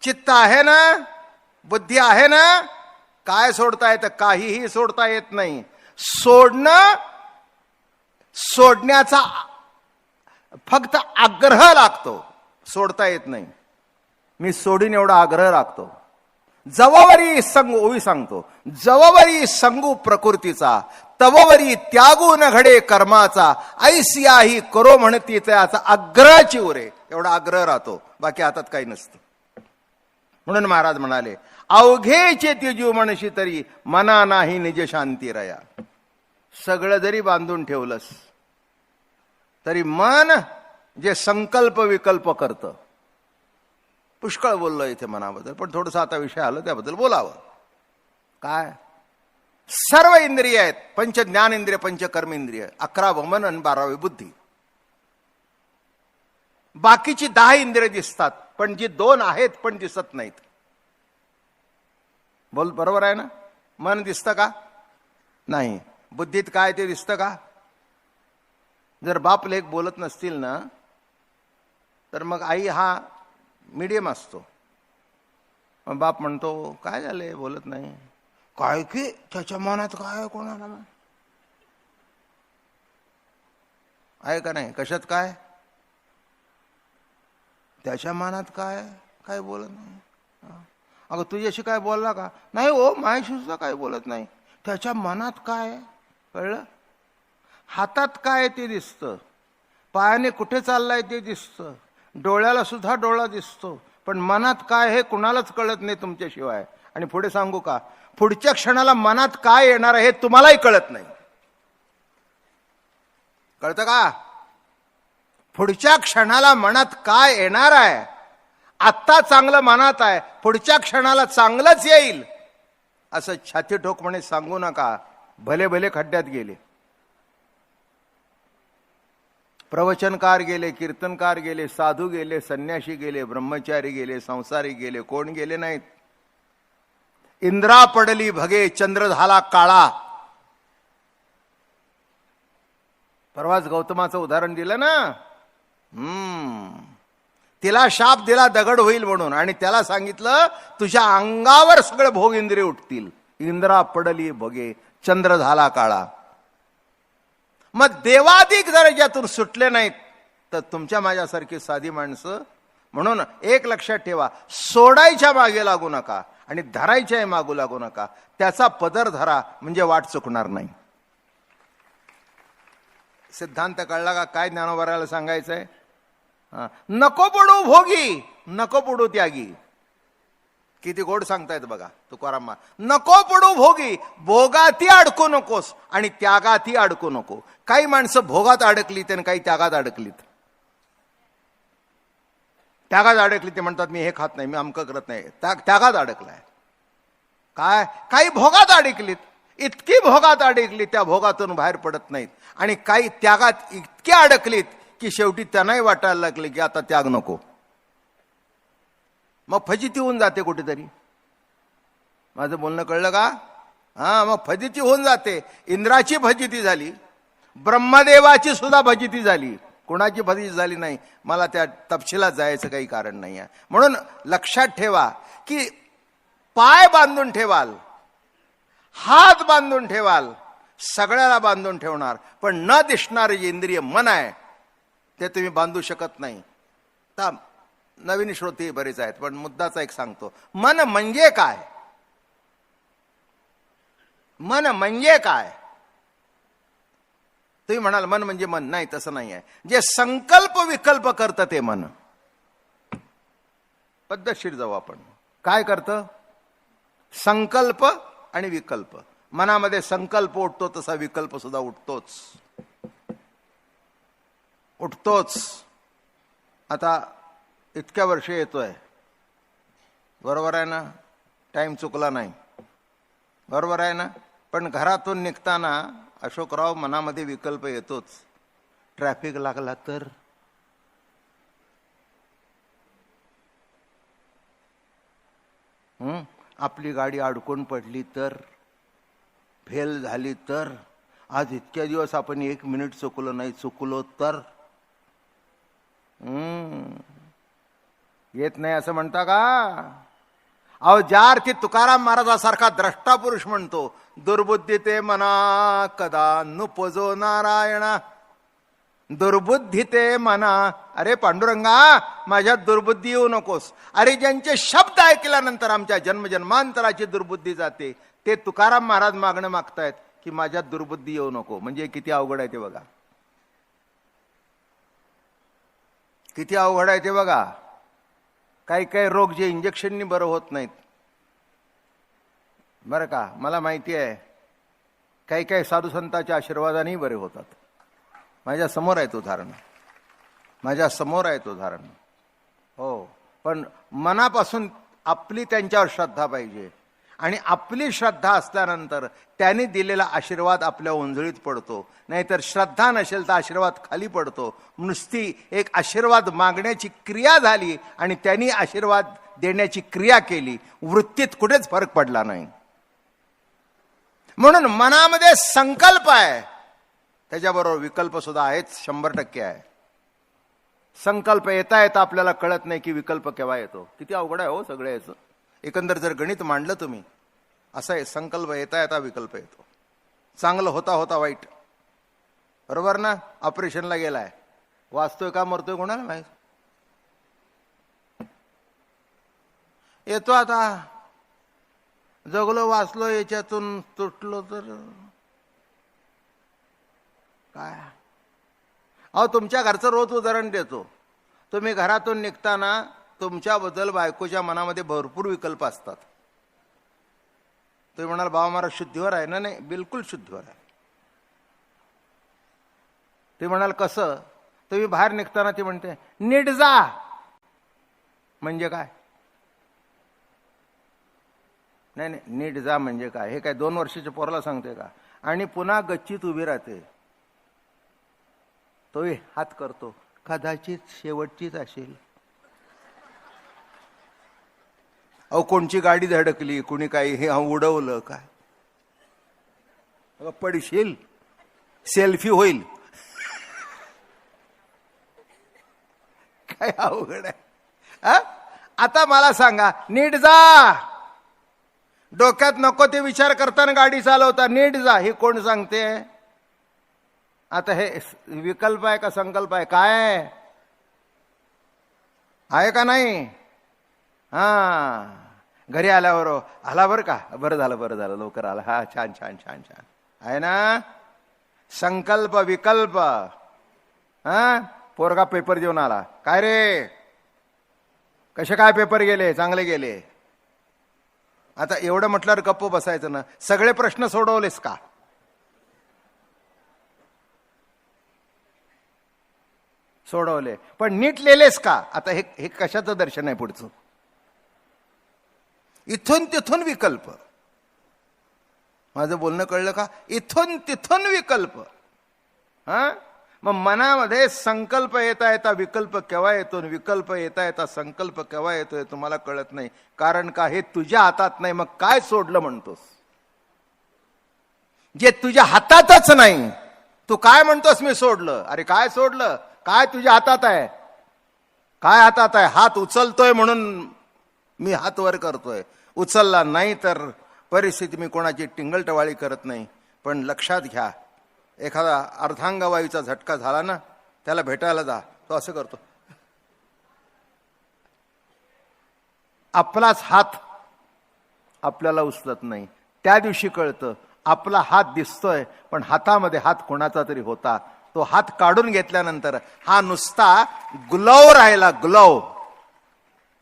चित्त आहे ना, बुद्धी आहे ना. काय सोडता येतं? काहीही सोडता येत नाही. सोडण्याचा फक्त आग्रह लागतो, सोडता येत नाही. मी सोडीन एवढा आग्रह लागतो. जववरी संगू, ओवी सांगतो, जववरी संगू प्रकृतीचा, तववरी त्यागू न घडे कर्माचा, ऐसी आही करो म्हणती त्याचा आग्रहाची उरे. एवढा आग्रह राहतो, बाकी हातात काही नसतं. म्हणून महाराज म्हणाले, अवघेचे तेजू म्हणशी तरी मना नाही निज शांती रया. सगळं जरी बांधून ठेवलंस तरी मन जे संकल्प विकल्प करतं. पुष्कळ बोललो इथे मनाबद्दल, पण थोडंसं आता विषय आलो त्याबद्दल बोलावं. काय? सर्व इंद्रिय आहेत. 5 ज्ञानेंद्रिय, 5 कर्मेंद्रिय, 11 मन आणि 12 बुद्धी. बाकीची 10 इंद्रिय दिसतात, पण जी 2 आहेत पण दिसत नाहीत. बोल, बरोबर आहे ना? मन दिसतं का? नाही. बुद्धीत काय ते दिसतं का? जर बाप लेक बोलत नसतील ना, तर मग आई हा मीडियम असतो. मग बाप म्हणतो, काय झाले बोलत नाही? काय की त्याच्या मनात काय, कोणाला आहे का नाही? कशात काय? त्याच्या मनात काय, काय बोलत नाही. अगं तुझ्याशी काय बोलला का? नाही हो, माझ्याशी सुद्धा काय बोलत नाही. त्याच्या मनात काय, कळलं? हातात काय ते दिसतं, पायाने कुठे चाललाय ते दिसतं, डोळ्याला सुद्धा डोळा दिसतो, पण मनात काय हे कुणालाच कळत नाही तुमच्याशिवाय. आणि पुढे सांगू का, पुढच्या क्षणाला मनात काय येणार आहे हे तुम्हालाही कळत नाही. कळतं का? पुढच्या क्षणाला मनात काय येणार आहे. आत्ता चांगलं मनात आहे, पुढच्या क्षणाला चांगलंच येईल असं छाती ठोकपणे सांगू नका. भले भले खड्ड्यात गेले. प्रवचनकार गेले, कीर्तनकार गेले, साधू गेले, संन्यासी गेले, ब्रह्मचारी गेले, संसारी गेले, कोण गेले नाहीत. इंद्रा पडली भगे, चंद्र झाला काळा. परवाच गौतमाचं उदाहरण दिलं ना. तिला शाप दिला दगड होईल म्हणून, आणि त्याला सांगितलं तुझ्या अंगावर सगळे भोग इंद्रिय उठतील. इंद्रा पडली भगे, चंद्र झाला काळा. मग देवाधिक दर्जातून सुटले नाहीत तर तुमच्या माझ्यासारखी साधी माणसं. म्हणून एक लक्षात ठेवा, सोडायच्या मागे लागू नका आणि धरायच्याही मागू लागू नका. त्याचा पदर धरा म्हणजे वाट चुकणार नाही. सिद्धांत कळला का? काय ज्ञानोबाराला सांगायचंय? नको पडू भोगी, नको पडू त्यागी. किती गोड सांगतायत बघा तुकाराम. नको पडू भोगी, भोगाती अडकू नकोस आणि त्यागाती अडकू नको. काही माणसं भोगात अडकलीत आणि काही त्यागात अडकलीत. त्यागात अडकली ते म्हणतात मी हे खात नाही, मी अमकं करत नाही. त्यागात अडकलाय. काय? काही भोगात अडकलीत, इतकी भोगात अडकली त्या भोगातून बाहेर पडत नाहीत. आणि काही त्यागात इतके अडकलीत की शेवटी त्यांनाही वाटायला लागले की आता त्याग नको. मग फजिती होऊन जाते कुठेतरी. माझं बोलणं कळलं का? मग फजिती होऊन जाते. इंद्राची फजिती झाली, ब्रह्मदेवाची सुद्धा फजिती झाली. कोणाची फजिती झाली नाही, मला त्या तपशिलात जायचं काही कारण नाही आहे. म्हणून लक्षात ठेवा की पाय बांधून ठेवाल, हात बांधून ठेवाल, सगळ्याला बांधून ठेवणार, पण न दिसणारे जे इंद्रिय मन आहे ते तुम्ही बांधू शकत नाही. तर नवीन श्रोते बरेच आहेत, पण मुद्दाचा एक सांगतो. मन म्हणजे काय? मन म्हणजे काय? तुम्ही म्हणाल मन म्हणजे मन. नाही, तसं नाही आहे. जे संकल्प विकल्प करतं ते मन. पद्धतशीर जाऊ आपण. काय करतं? संकल्प आणि विकल्प. मनामध्ये संकल्प उठतो तसा विकल्प सुद्धा उठतोच. आता इतक्या वर्ष येतोय, बरोबर आहे ना? टाइम चुकला नाही, बरोबर आहे ना? पण घरातून निघताना अशोकराव मनामध्ये विकल्प येतोच. ट्रॅफिक लागला तर, आपली गाडी अडकून पडली तर, फेल झाली तर, आज इतक्या दिवस आपण 1 मिनिट चुकलो नाही, चुकलो तर. येत नाही असं म्हणता का? अहो, ज्या अर्थी तुकाराम महाराजासारखा द्रष्टा पुरुष म्हणतो, दुर्बुद्धी ते मना कदा नुपजो नारायणा. दुर्बुद्धी ते मना. अरे पांडुरंगा, माझ्यात दुर्बुद्धी येऊ नकोस. अरे ज्यांचे शब्द ऐकल्यानंतर आमच्या जन्मजन्मांतराची दुर्बुद्धी जाते, ते तुकाराम महाराज मागणं मागतायत की माझ्यात दुर्बुद्धी येऊ नको. म्हणजे किती अवघड आहे ते बघा. किती अवघड आहे ते बघा. काही काही रोग जे इंजेक्शननी बरं होत नाहीत, बरं का, मला माहिती आहे. काही काही साधू संतांच्या आशीर्वादानेही बरे होतात. माझ्या समोर आहे तो उदाहरण, माझ्या समोर आहे तो उदाहरण. हो, पण मनापासून आपली त्यांच्यावर श्रद्धा पाहिजे. आणि आपली श्रद्धा असल्यानंतर त्यांनी दिलेला आशीर्वाद आपल्या ओंजळीत पडतो. नाहीतर श्रद्धा नसेल तर आशीर्वाद खाली पडतो. नुसती एक आशीर्वाद मागण्याची क्रिया झाली आणि त्यांनी आशीर्वाद देण्याची क्रिया केली, वृत्तीत कुठेच फरक पडला नाही. म्हणून मनामध्ये संकल्प आहे, त्याच्याबरोबर विकल्प सुद्धा आहेत, 100% आहे. संकल्प येता येता आपल्याला कळत नाही की विकल्प केव्हा येतो. किती अवघड आहे हो सगळं याचं. एकंदर जर गणित मांडलं तुम्ही, असं आहे, संकल्प येता येता विकल्प येतो. चांगलं होता होता वाईट, बरोबर ना? ऑपरेशनला गेलाय, वाचतोय का मरतोय कोणाला माहित. येतो आता, जगलो वाचलो, याच्यातून तुटलो तर काय. अहो, तुमच्या घरचं रोज उदाहरण देतो. तुम्ही घरातून निघताना तुमच्याबद्दल बायकोच्या मनामध्ये भरपूर विकल्प असतात. तो म्हणाला बाबा महाराज शुद्धीवर आहे ना? नाही, बिलकुल शुद्धीवर आहे. ते म्हणाल कसं? तुम्ही बाहेर निघताना ती म्हणते नीट जा. म्हणजे काय? नाही नाही, नीट जा म्हणजे काय? हे काय 2 वर्षाच्या पोराला सांगते का? आणि पुन्हा गच्चीत उभी राहते. तोही हात करतो, कदाचित शेवटचीच असेल. अहो, कोणची गाडी धडकली, कुणी काही हे उडवलं काय? पडशील, सेल्फी होईल. काय अवघड आहे. आता मला सांगा, नीट जा. डोक्यात नको ते विचार करताना गाडी चालवता, नीट जा. हे कोण सांगते? आता हे विकल्प आहे का संकल्प आहे? काय आहे का नाही? घरी आल्यावर आला बरं का? बरं झालं लवकर आला. हा, छान छान छान छान आहे ना. संकल्प विकल्प. पोरगा पेपर देऊन आला. काय रे, कसे काय पेपर गेले? चांगले गेले. आता एवढं म्हटल्यावर गप्प बसायचं ना. सगळे प्रश्न सोडवलेस का? सोडवले, पण नीट लिहिलेस का? आता हे कशाचं दर्शन आहे पुढचं? इथून तिथून विकल्प. माझं बोलणं कळलं का? इथून तिथून विकल्प. मग मनामध्ये संकल्प येता येता विकल्प केव्हा येतो, विकल्प येता येता संकल्प केव्हा येतोय तुम्हाला कळत नाही. कारण का? हे तुझ्या हातात नाही. मग काय सोडलं म्हणतोस? जे तुझ्या हातातच नाही, तू काय म्हणतोस मी सोडलं? अरे काय सोडलं? काय तुझ्या हातात आहे? काय हातात आहे? हात उचलतोय म्हणून मी हात वर करतोय. उचलला नाही तर परिस्थिती, मी कोणाची टिंगलटवाळी करत नाही. पण लक्षात घ्या, एखादा अर्धांगवायूचा झटका झाला ना, त्याला भेटायला जा. तो असं करतो. आपलाच हात आपल्याला उचलत नाही. त्या दिवशी कळतं आपला हात दिसतोय, पण हातामध्ये हात कोणाचा तरी होता. तो हात काढून घेतल्यानंतर हा नुसता ग्लोव राहिला. ग्लोव.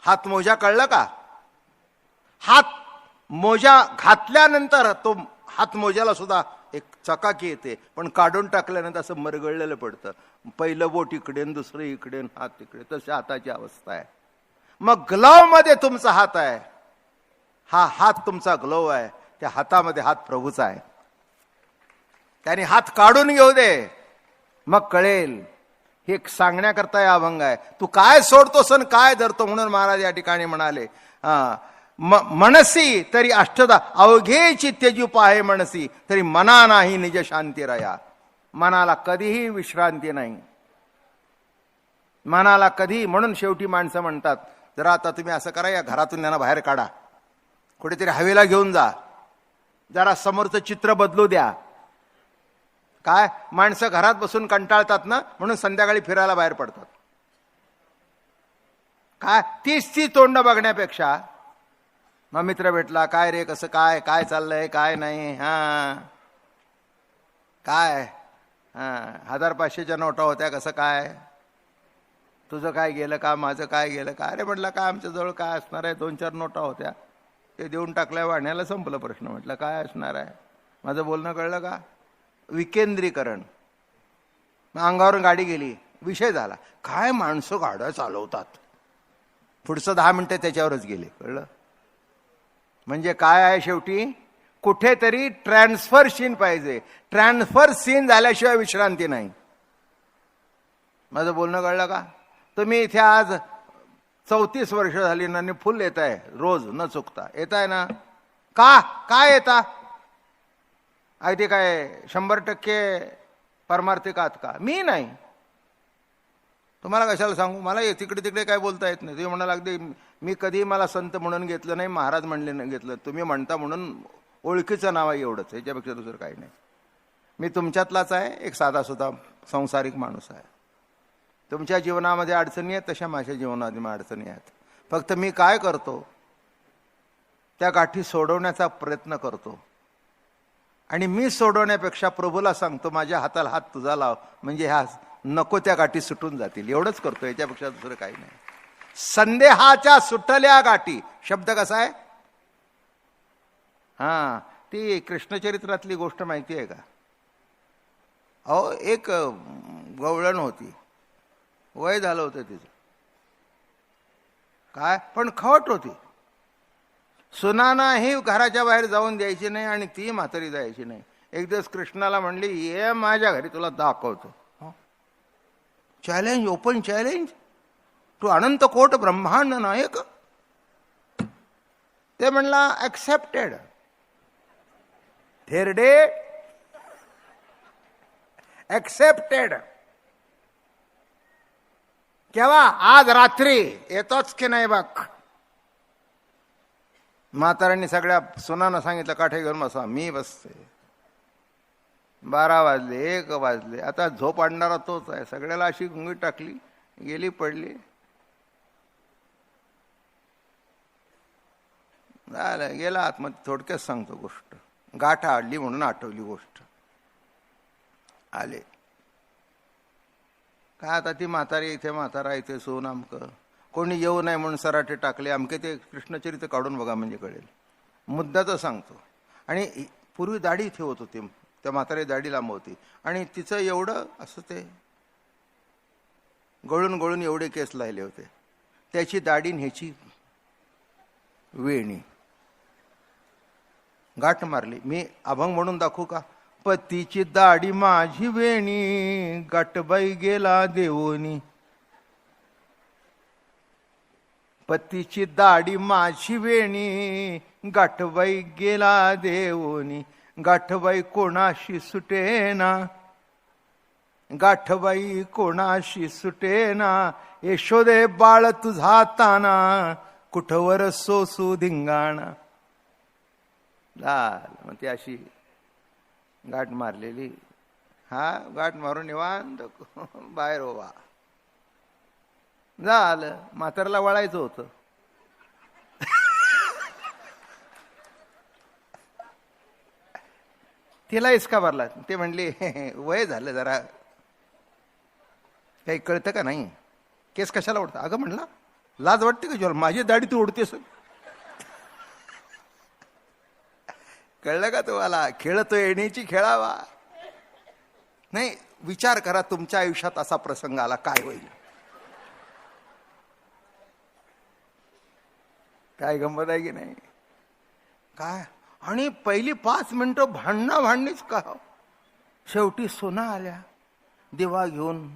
हात मोजा कळलं का? हात मोजा घातल्यानंतर तो हात मोजाला सुद्धा एक चकाकी येते, पण काढून टाकल्यानंतर असं मरगळलेलं पडतं. पहिलं बोट इकडे, दुसरं इकडे, हात तिकडे. तशी हाताची अवस्था आहे. मग ग्लोव मध्ये तुमचा हात आहे. हा हात तुमचा ग्लोव आहे. त्या हातामध्ये हात प्रभूचा आहे. त्याने हात काढून घेऊ दे, मग कळेल. हे सांगण्याकरता हे अभंग आहे. तू काय सोडतोस आणि काय धरतो? म्हणून महाराज या ठिकाणी म्हणाले, मनसी तरी अष्टदा अवघे चित्तेजू पाहे मनसी तरी मना नाही निज शांती रया. मनाला कधीही विश्रांती नाही. मनाला कधी. म्हणून शेवटी माणसं म्हणतात, जरा आता तुम्ही असं करा, या घरातून त्यांना बाहेर काढा, कुठेतरी हवेला घेऊन जा, जरा समोरचं चित्र बदलू द्या. काय? माणसं घरात बसून कंटाळतात ना, म्हणून संध्याकाळी फिरायला बाहेर पडतात. काय? ती तोंड बघण्यापेक्षा मग मित्र भेटला, काय रे, कसं काय, काय चाललंय, काय नाही, काय 1000-500च्या नोटा होत्या, कसं काय, तुझं काय गेलं का, माझं काय गेलं का? अरे म्हटलं काय आमच्याजवळ काय असणार आहे, 2-4 नोटा होत्या, ते देऊन टाकल्या, वाण्याला संपलं प्रश्न. म्हटलं काय असणार आहे? माझं बोलणं कळलं का? विकेंद्रीकरण. मग अंगावरून गाडी गेली, विषय झाला. काय माणसं गाड्या चालवतात, पुढचं 10 मिनिटं त्याच्यावरच गेले. कळलं? म्हणजे काय आहे? शेवटी कुठेतरी ट्रान्सफर सीन पाहिजे. ट्रान्सफर सीन झाल्याशिवाय विश्रांती नाही. माझं बोलणं कळलं का? तुम्ही इथे आज 34 वर्ष झाली ना, फुल येत आहे रोज न चुकता. येत आहे ना? का? काय येता? ते काय 100% परमार्थिक आहात का? मी नाही. तुम्हाला कशाला सांगू? मला तिकडे तिकडे काय बोलता येत नाही. तुम्ही म्हणाला अगदी मी कधी मला संत म्हणून घेतलं नाही, महाराज म्हणले नाही घेतलं. तुम्ही म्हणता म्हणून ओळखीचं नाव आहे एवढंच, याच्यापेक्षा दुसरं काही नाही. मी तुमच्यातलाच आहे, एक साधा सुद्धा संसारिक माणूस आहे. तुमच्या जीवनामध्ये अडचणी आहेत तशा माझ्या जीवनामध्ये अडचणी आहेत. फक्त मी काय करतो, त्या गाठी सोडवण्याचा प्रयत्न करतो. आणि मी सोडवण्यापेक्षा प्रभूला सांगतो, माझ्या हाताला हात तुझा लाव, म्हणजे ह्या नको त्या गाठी सुटून जातील. एवढंच करतो, याच्यापेक्षा दुसरं काही नाही. संदेहाच्या सुटल्या गाठी. शब्द कसा आहे? हा, ती कृष्णचरित्रातली गोष्ट माहिती आहे का? अहो, एक गवळण होती, वय झालं होतं तिचं, काय पण खवट होती. सुनानाही घराच्या बाहेर जाऊन द्यायची नाही आणि ती म्हातारी जायची नाही. एक दिवस कृष्णाला म्हणली, ये माझ्या घरी, तुला दाखवतो. चॅलेंज, ओपन चॅलेंज टू अनंत कोट ब्रह्मांड नायक. ते म्हणला ऍक्सेप्टेड. थेरडे ऍक्सेप्टेड. केव्हा? आज रात्री येतोच की नाही बघ. म्हाताऱ्यांनी सगळ्या सुनांना सांगितलं, काठे घेऊन बसा. मी बसते. 12 वाजले, 1 वाजले. आता झोप आणणारा तोच आहे. सगळ्याला अशी गुंगी टाकली, गेली, पडली. झालं, गेला आतमध्ये. थोडक्यात सांगतो गोष्ट. गाठ आडली म्हणून आठवली गोष्ट. आले काय, आता ती म्हातारी इथे, म्हातारा इथे, सोन अमकं. कोणी येऊ नये म्हणून सराटे टाकले, अमके. ते कृष्णचरित्र काढून बघा म्हणजे कळेल. मुद्दाचं सांगतो. आणि पूर्वी दाढी ठेवत होती, त्या म्हातारी दाढी लांब होती आणि तिचं एवढं असं ते गळून गळून एवढे केस लायले होते. त्याची दाढी ह्याची वेणी. गाठ मारली. मी अभंग म्हणून दाखवू का? पतीची दाढी माझी वेणी, गाठबाई गेला देवोनी. पतीची दाढी माझी वेणी, गाठबाई गेला देवोनी. गाठबाई कोणाशी सुटेना, गाठबाई कोणाशी सुटेना. यशोदे बाळ तुझा ताना, कुठवर सोसू धिंगाणा. मग ती अशी गाठ मारलेली. हा, गाठ मारून निवांत बाहेर उभा झालं. म्हाताऱ्याला वळायचं होतं. तिला इसका भरला. ते म्हणले, वय झालं जरा, काही कळतं का नाही? केस कशाला उडतं? अगं म्हणला, लाज वाटते का तुला? माझी दाढी तू उडतेस. कळलं का तुम्हाला? खेळतो येण्याची खेळावा. नाही, विचार करा, तुमच्या आयुष्यात असा प्रसंग आला, काय होईल? काय गंमत आहे की नाही? काय? आणि पहिली 5 मिनिटं भांडणीच का. शेवटी सुना आल्या दिवा घेऊन.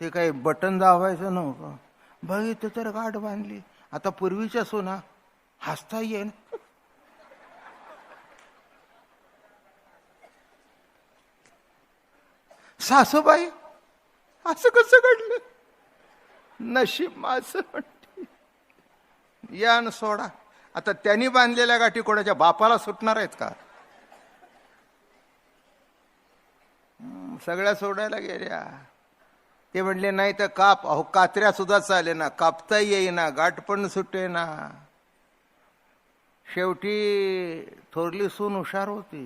ते काही बटन दाबायचं नव्हतं. बघितलं तर गाठ बांधली. आता पूर्वीच्या सुना हसता येईल. सासूबाई, असं कसं घडलं? नशीब माझं म्हणते. या न सोडा. आता त्यांनी बांधलेल्या गाठी कोणाच्या बापाला सुटणार आहेत का? सगळ्या सोडायला गेल्या. ते म्हणले, नाही तर काप. अहो, कात्र्या सुद्धा चाले ना, कापता येईना, गाठ पण सुटे ना. शेवटी थोरली सून हुशार होती.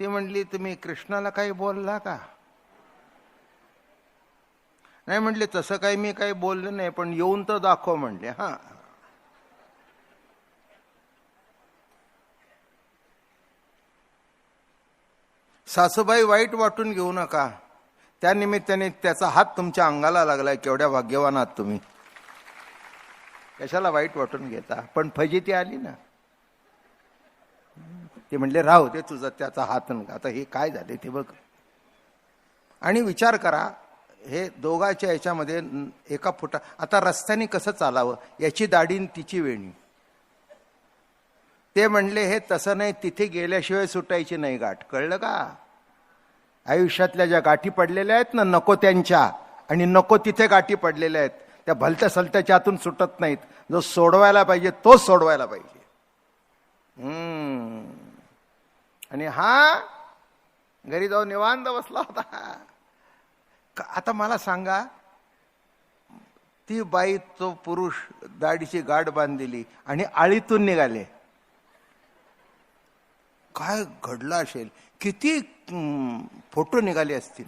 ती म्हणली, तुम्ही कृष्णाला काही बोलला का? नाही म्हणले, तसं काही मी काही बोललं नाही, पण येऊन तर दाखव म्हणले. हा, सासूबाई वाईट वाटून घेऊ नका. त्यानिमित्ताने त्याचा हात तुमच्या अंगाला लागलाय. केवढ्या भाग्यवान आहात तुम्ही. कशाला वाईट वाटून घेता? पण फजिती आली ना. ते म्हणले, राहू दे तुझा त्याचा हात. आता हे काय झाले ते बघ. आणि विचार करा, हे दोघांच्या याच्यामध्ये एका फुटा. आता रस्त्याने कसं चालावं, याची दाढी तिची वेणी. ते म्हणले, हे तसं नाही, तिथे गेल्याशिवाय सुटायची नाही गाठ. कळलं का? आयुष्यातल्या ज्या गाठी पडलेल्या आहेत ना, नको त्यांच्या, आणि नको तिथे गाठी पडलेल्या आहेत, त्या भलत्या सलत्याच्या हातून सुटत नाहीत. जो सोडवायला पाहिजे तोच सोडवायला पाहिजे. आणि हा घरी जाऊन निवांत बसला होता. आता मला सांगा, ती बाई, तो पुरुष दाढीची गाठ बांधलेली आणि आळीतून निघाले. काय घडलं असेल? किती फोटो निघाले असतील.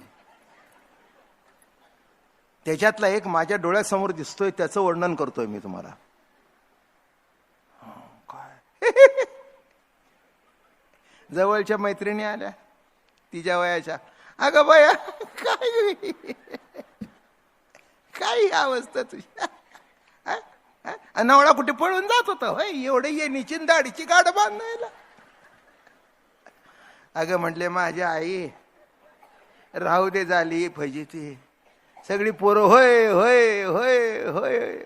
त्याच्यातला एक माझ्या डोळ्यासमोर दिसतोय, त्याचं वर्णन करतोय मी तुम्हाला. काय जवळच्या मैत्रिणी आल्या तिच्या वयाच्या, अगं बाया काय काय अवस्था तुझी, नवळा कुठे पळून जात होता होय, एवढे येणीची दाढीची गाड बांधायला. अगं म्हटले माझी आई राहू दे, झाली फजिती, सगळी पोरं होय होय होय होय.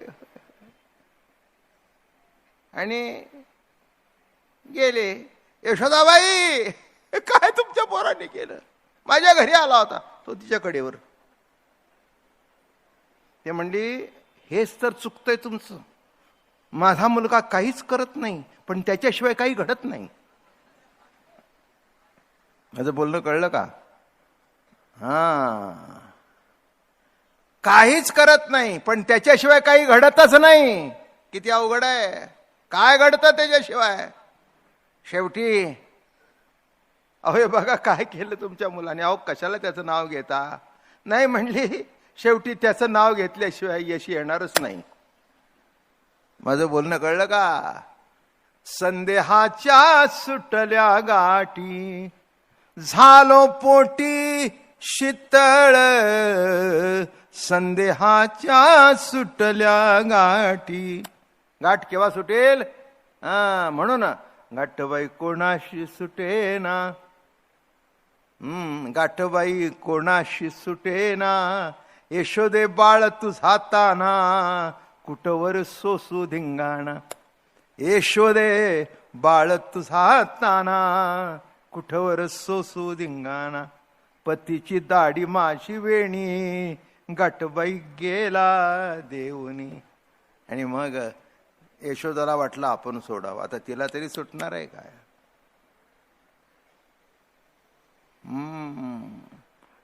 आणि गेले. यशोदाबाई काय तुमच्या पोराने केलं, माझ्या घरी आला होता तो तिच्या कडेवर. ते म्हणली हेच तर चुकतंय तुमचं, माझा मुलगा काहीच करत नाही पण त्याच्याशिवाय काही घडत नाही. माझं बोलणं कळलं का? हा, काहीच करत नाही पण त्याच्याशिवाय काही घडतच नाही. किती अवघड आहे, काय घडतं त्याच्याशिवाय. शेवटी अहो हे बघा काय केलं तुमच्या मुलाने, अहो कशाला त्याचं नाव घेता. नाही म्हणली शेवटी त्याचं नाव घेतल्याशिवाय यश येणारच नाही. माझं बोलणं कळलं का? संदेहाच्या सुटल्या गाठी, झालो पोटी शीतळ, संदेहाच्या सुटल्या गाठी. गाठ केव्हा सुटेल? म्हणून गाठबाई कोणाशी सुटेना, गाठबाई कोणाशी सुटेना, यशोदे बाळ तुझा ताना, कुठवर सोसू धिंगाणा. यशोदे बाळ तुझा ताना, कुठवर सोसू धिंगाणा. पतीची दाढी माझी वेणी, गाठबाई गेला देऊनी. आणि मग यशोदाला वाटलं आपण सोडावं, आता तिला तरी सुटणार आहे काय.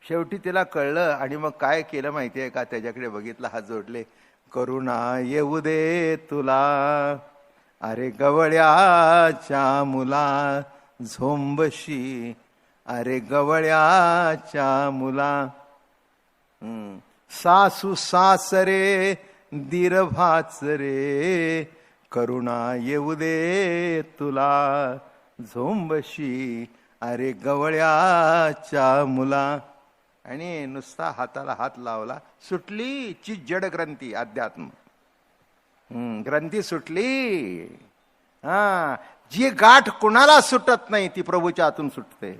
शेवटी तिला कळलं आणि मग काय केलं माहितीये का? त्याच्याकडे बघितलं, हात जोडले. करुणा येऊ दे तुला, अरे गवळ्याच्या मुला झोंबशी, अरे गवळ्याच्या मुला. सासू सासरे दीर भाचरे, करुणा येऊ दे तुला झोंबशी, अरे गवळ्याच्या मुला. आणि नुसता हाताला हात लावला, सुटली ची जड ग्रंथी, अध्यात्म ग्रंथी सुटली. जी गाठ कुणाला सुटत नाही ती प्रभूच्या हातून सुटते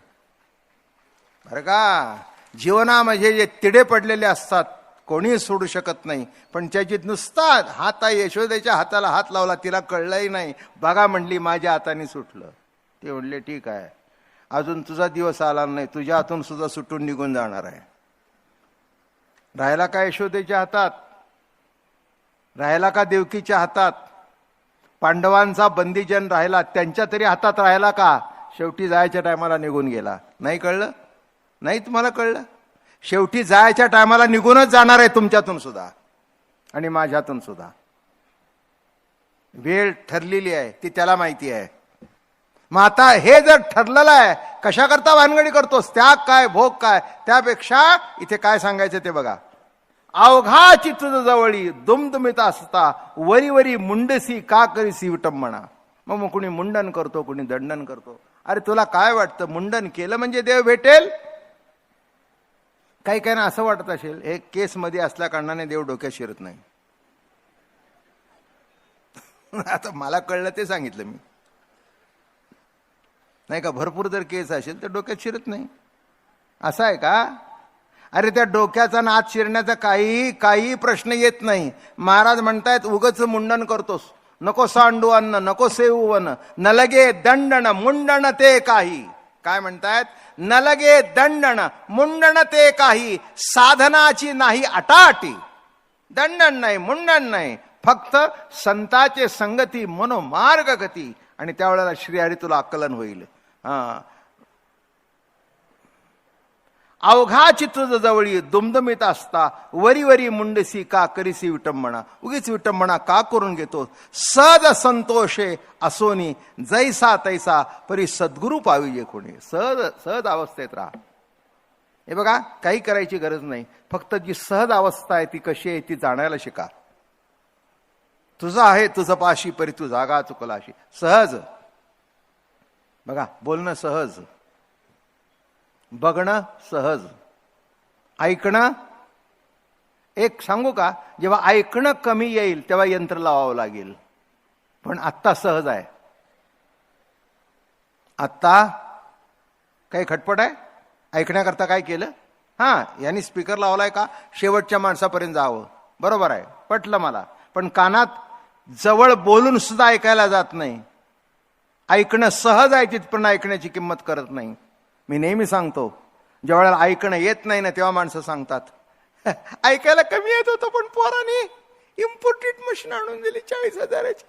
बरं का. जीवनामध्ये जे तिडे पडलेले असतात कोणी सोडू शकत नाही, पण त्याची नुसता हाता यशोदेच्या हाताला हात लावला, तिला कळलंही नाही. बघा म्हणली माझ्या हाताने सुटलं. ते म्हणले ठीक आहे, अजून तुझा दिवस आला नाही, तुझ्या हातून सुद्धा सुटून निघून जाणार आहे. राहिला का यशोदेच्या हातात? राहिला का देवकीच्या हातात? पांडवांचा बंदीजन राहिला, त्यांच्या तरी हातात राहिला का? शेवटी जायच्या टायमाला निघून गेला. नाही कळलं? नाही तुम्हाला कळलं? शेवटी जायच्या टायमाला निघूनच जाणार आहे तुमच्यातून सुद्धा आणि माझ्यातून सुद्धा. वेळ ठरलेली आहे ती त्याला माहिती आहे. मग आता हे जर ठरलेलं आहे, कशा करता भानगडी करतोस? त्याग काय भोग काय? त्यापेक्षा इथे काय सांगायचं ते बघा. अवघाची तुझ जवळी दुमदुमित असता, वरी वरी मुंडसी का करीसी विटंबना. मग कुणी मुंडन करतो, कुणी दंडन करतो. अरे तुला काय वाटतं, मुंडन केलं म्हणजे देव भेटेल? काही काही ना असं वाटत असेल हे केस मध्ये असल्या कारणाने देव डोक्यात शिरत नाही. आता मला कळलं ते सांगितलं मी, नाही का. भरपूर जर केस असेल तर डोक्यात शिरत नाही, असं आहे का? अरे त्या डोक्याचा नाद शिरण्याचा काही प्रश्न येत नाही. महाराज म्हणतायत उगच मुंडन करतोस, नको सांडू अन्न, नको सेवू वन, न लगे दंडन मुंडन ते काही. काय म्हणतायत? न लगे दंडन मुंडन ते काही, साधनाची नाही अटाटी. दंडन नाही, मुंडन नाही, फक्त संताचे संगती मनोमार्ग गती. आणि त्यावेळेला श्रीहरी तुला आकलन होईल. अवघाची तुझ जवळी दुमदुमित असता, वरी वरी मुंडसी का करीसी विटंबना. उगीच विटंबना का करून घेतो? सहज संतोषे असोनी, जैसा तैसा परी सद्गुरु पाविजे कोणी. सहज अवस्थेत राहा. हे बघा, काही करायची गरज नाही, फक्त जी सहज अवस्था आहे ती कशी आहे ती जाणायला शिका. तुझा आहे तुझ पाशी परी तू जागा चुकलाशी. सहज बघा, बोलणं सहज, बघणं सहज, ऐकणं, एक सांगू का, जेव्हा ऐकणं कमी येईल तेव्हा यंत्र लावावं लागेल, पण आत्ता सहज आहे. आत्ता काही खटपट आहे? ऐकण्याकरता काय केलं? यांनी स्पीकर लावलाय का शेवटच्या माणसापर्यंत जावं, बरोबर आहे, पटलं मला. पण कानात जवळ बोलून सुद्धा ऐकायला जात नाही. ऐकणं सहज आहे तिथपर्यंत ऐकण्याची किंमत करत नाही. मी नेहमी सांगतो, ज्या वेळेला ऐकणं येत नाही ना तेव्हा माणसं सांगतात ऐकायला कमी येत होतं पण पोरांनी इम्पोर्टेड मशीन आणून दिली 40,000ची.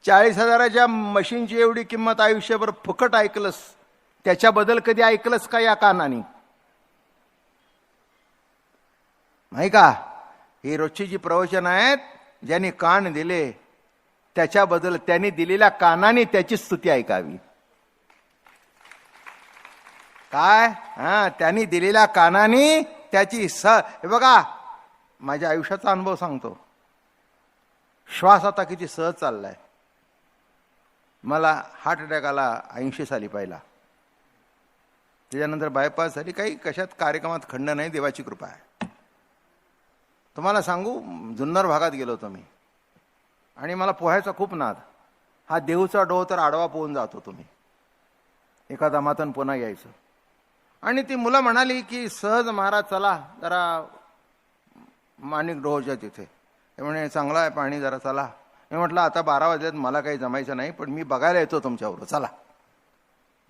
40,000च्या मशीनची एवढी किंमत आयुष्यभर फुकट ऐकलंस, त्याच्याबद्दल कधी ऐकलंस का या कानाने? नाही का? ही रोजची जी प्रवचन आहेत, ज्यांनी कान दिले त्याच्याबद्दल त्यांनी दिलेल्या कानाने त्याची स्तुती ऐकावी. काय? त्यांनी दिलेल्या कानाने त्याची हे बघा, माझ्या आयुष्याचा अनुभव सांगतो. श्वास आता किती सहज चाललाय. मला हार्ट अटॅक आला 80 साली पहिला, त्याच्यानंतर बायपास झाली. काही कशात कार्यक्रमात खंड नाही, देवाची कृपा आहे. तुम्हाला सांगू, जुन्नर भागात गेलो होतो मी, आणि मला पोहायचा खूप नाद. हा देऊचा डोह तर आडवा पोहून जात होतो मी, एका दमातन पुन्हा यायचं. आणि ती मुलं म्हणाली की सहज महाराज चला जरा माणिक डोहच्या तिथे. ते म्हणे चांगला आहे पाणी, जरा चला. मी म्हटलं आता 12 वाजल्यात, मला काही जमायचं नाही, पण मी बघायला येतो तुमच्याबरोबर, चला.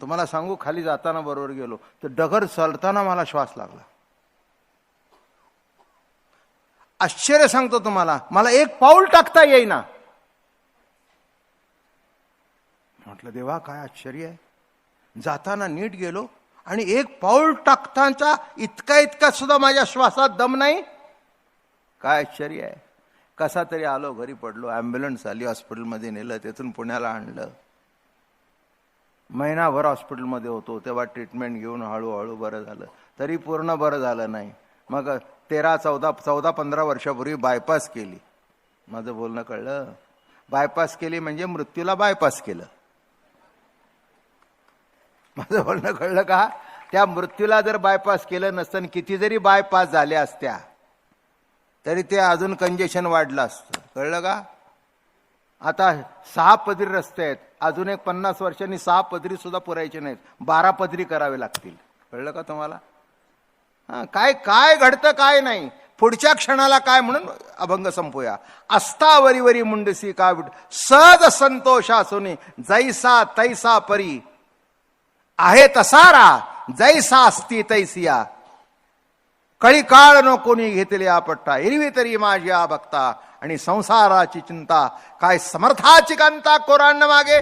तुम्हाला सांगू, खाली जाताना बरोबर गेलो तर डगर चलताना मला श्वास लागला. आश्चर्य सांगतो तुम्हाला, मला एक पाऊल टाकता येईना. म्हटलं देवा काय आश्चर्य आहे. जाताना नीट गेलो आणि एक पाऊल टाकताना इतका सुद्धा माझ्या श्वासात दम नाही. काय आश्चर्य आहे. कसा तरी आलो, घरी पडलो. ॲम्ब्युलन्स आली, हॉस्पिटलमध्ये नेलं, तेथून पुण्याला आणलं. महिनाभर हॉस्पिटलमध्ये होतो, तेव्हा ट्रीटमेंट घेऊन हळूहळू बरं झालं. तरी पूर्ण बरं झालं नाही. मग 14-15 वर्षापूर्वी बायपास केली. माझं बोलणं कळलं? बायपास केली म्हणजे मृत्यूला बायपास केलं. माझं बोलणं कळलं का? त्या मृत्यूला जर बायपास केलं नसतं, किती जरी बायपास झाल्या असत्या तरी ते अजून कंजेशन वाढलं असतं. कळलं का? आता 6 पदरी रस्ते आहेत, अजून एक 50 वर्षांनी 6 पदरी सुद्धा पुरायचे नाहीत, 12 पदरी करावे लागतील. कळलं का तुम्हाला? काय काय घडतं काय नाही, पुढच्या क्षणाला काय, म्हणून अभंग संपूया. अस्तावरी वरी मुंडसी का सहज संतोष असून जैसा तैसा परी आहे तसारा जैसा असती तैसिया कळी काळ न कोणी घेतले आपट्टा एरवी तरी माझी आ भक्ता आणि संसाराची चिंता काय समर्थाची कांता कोरांना मागे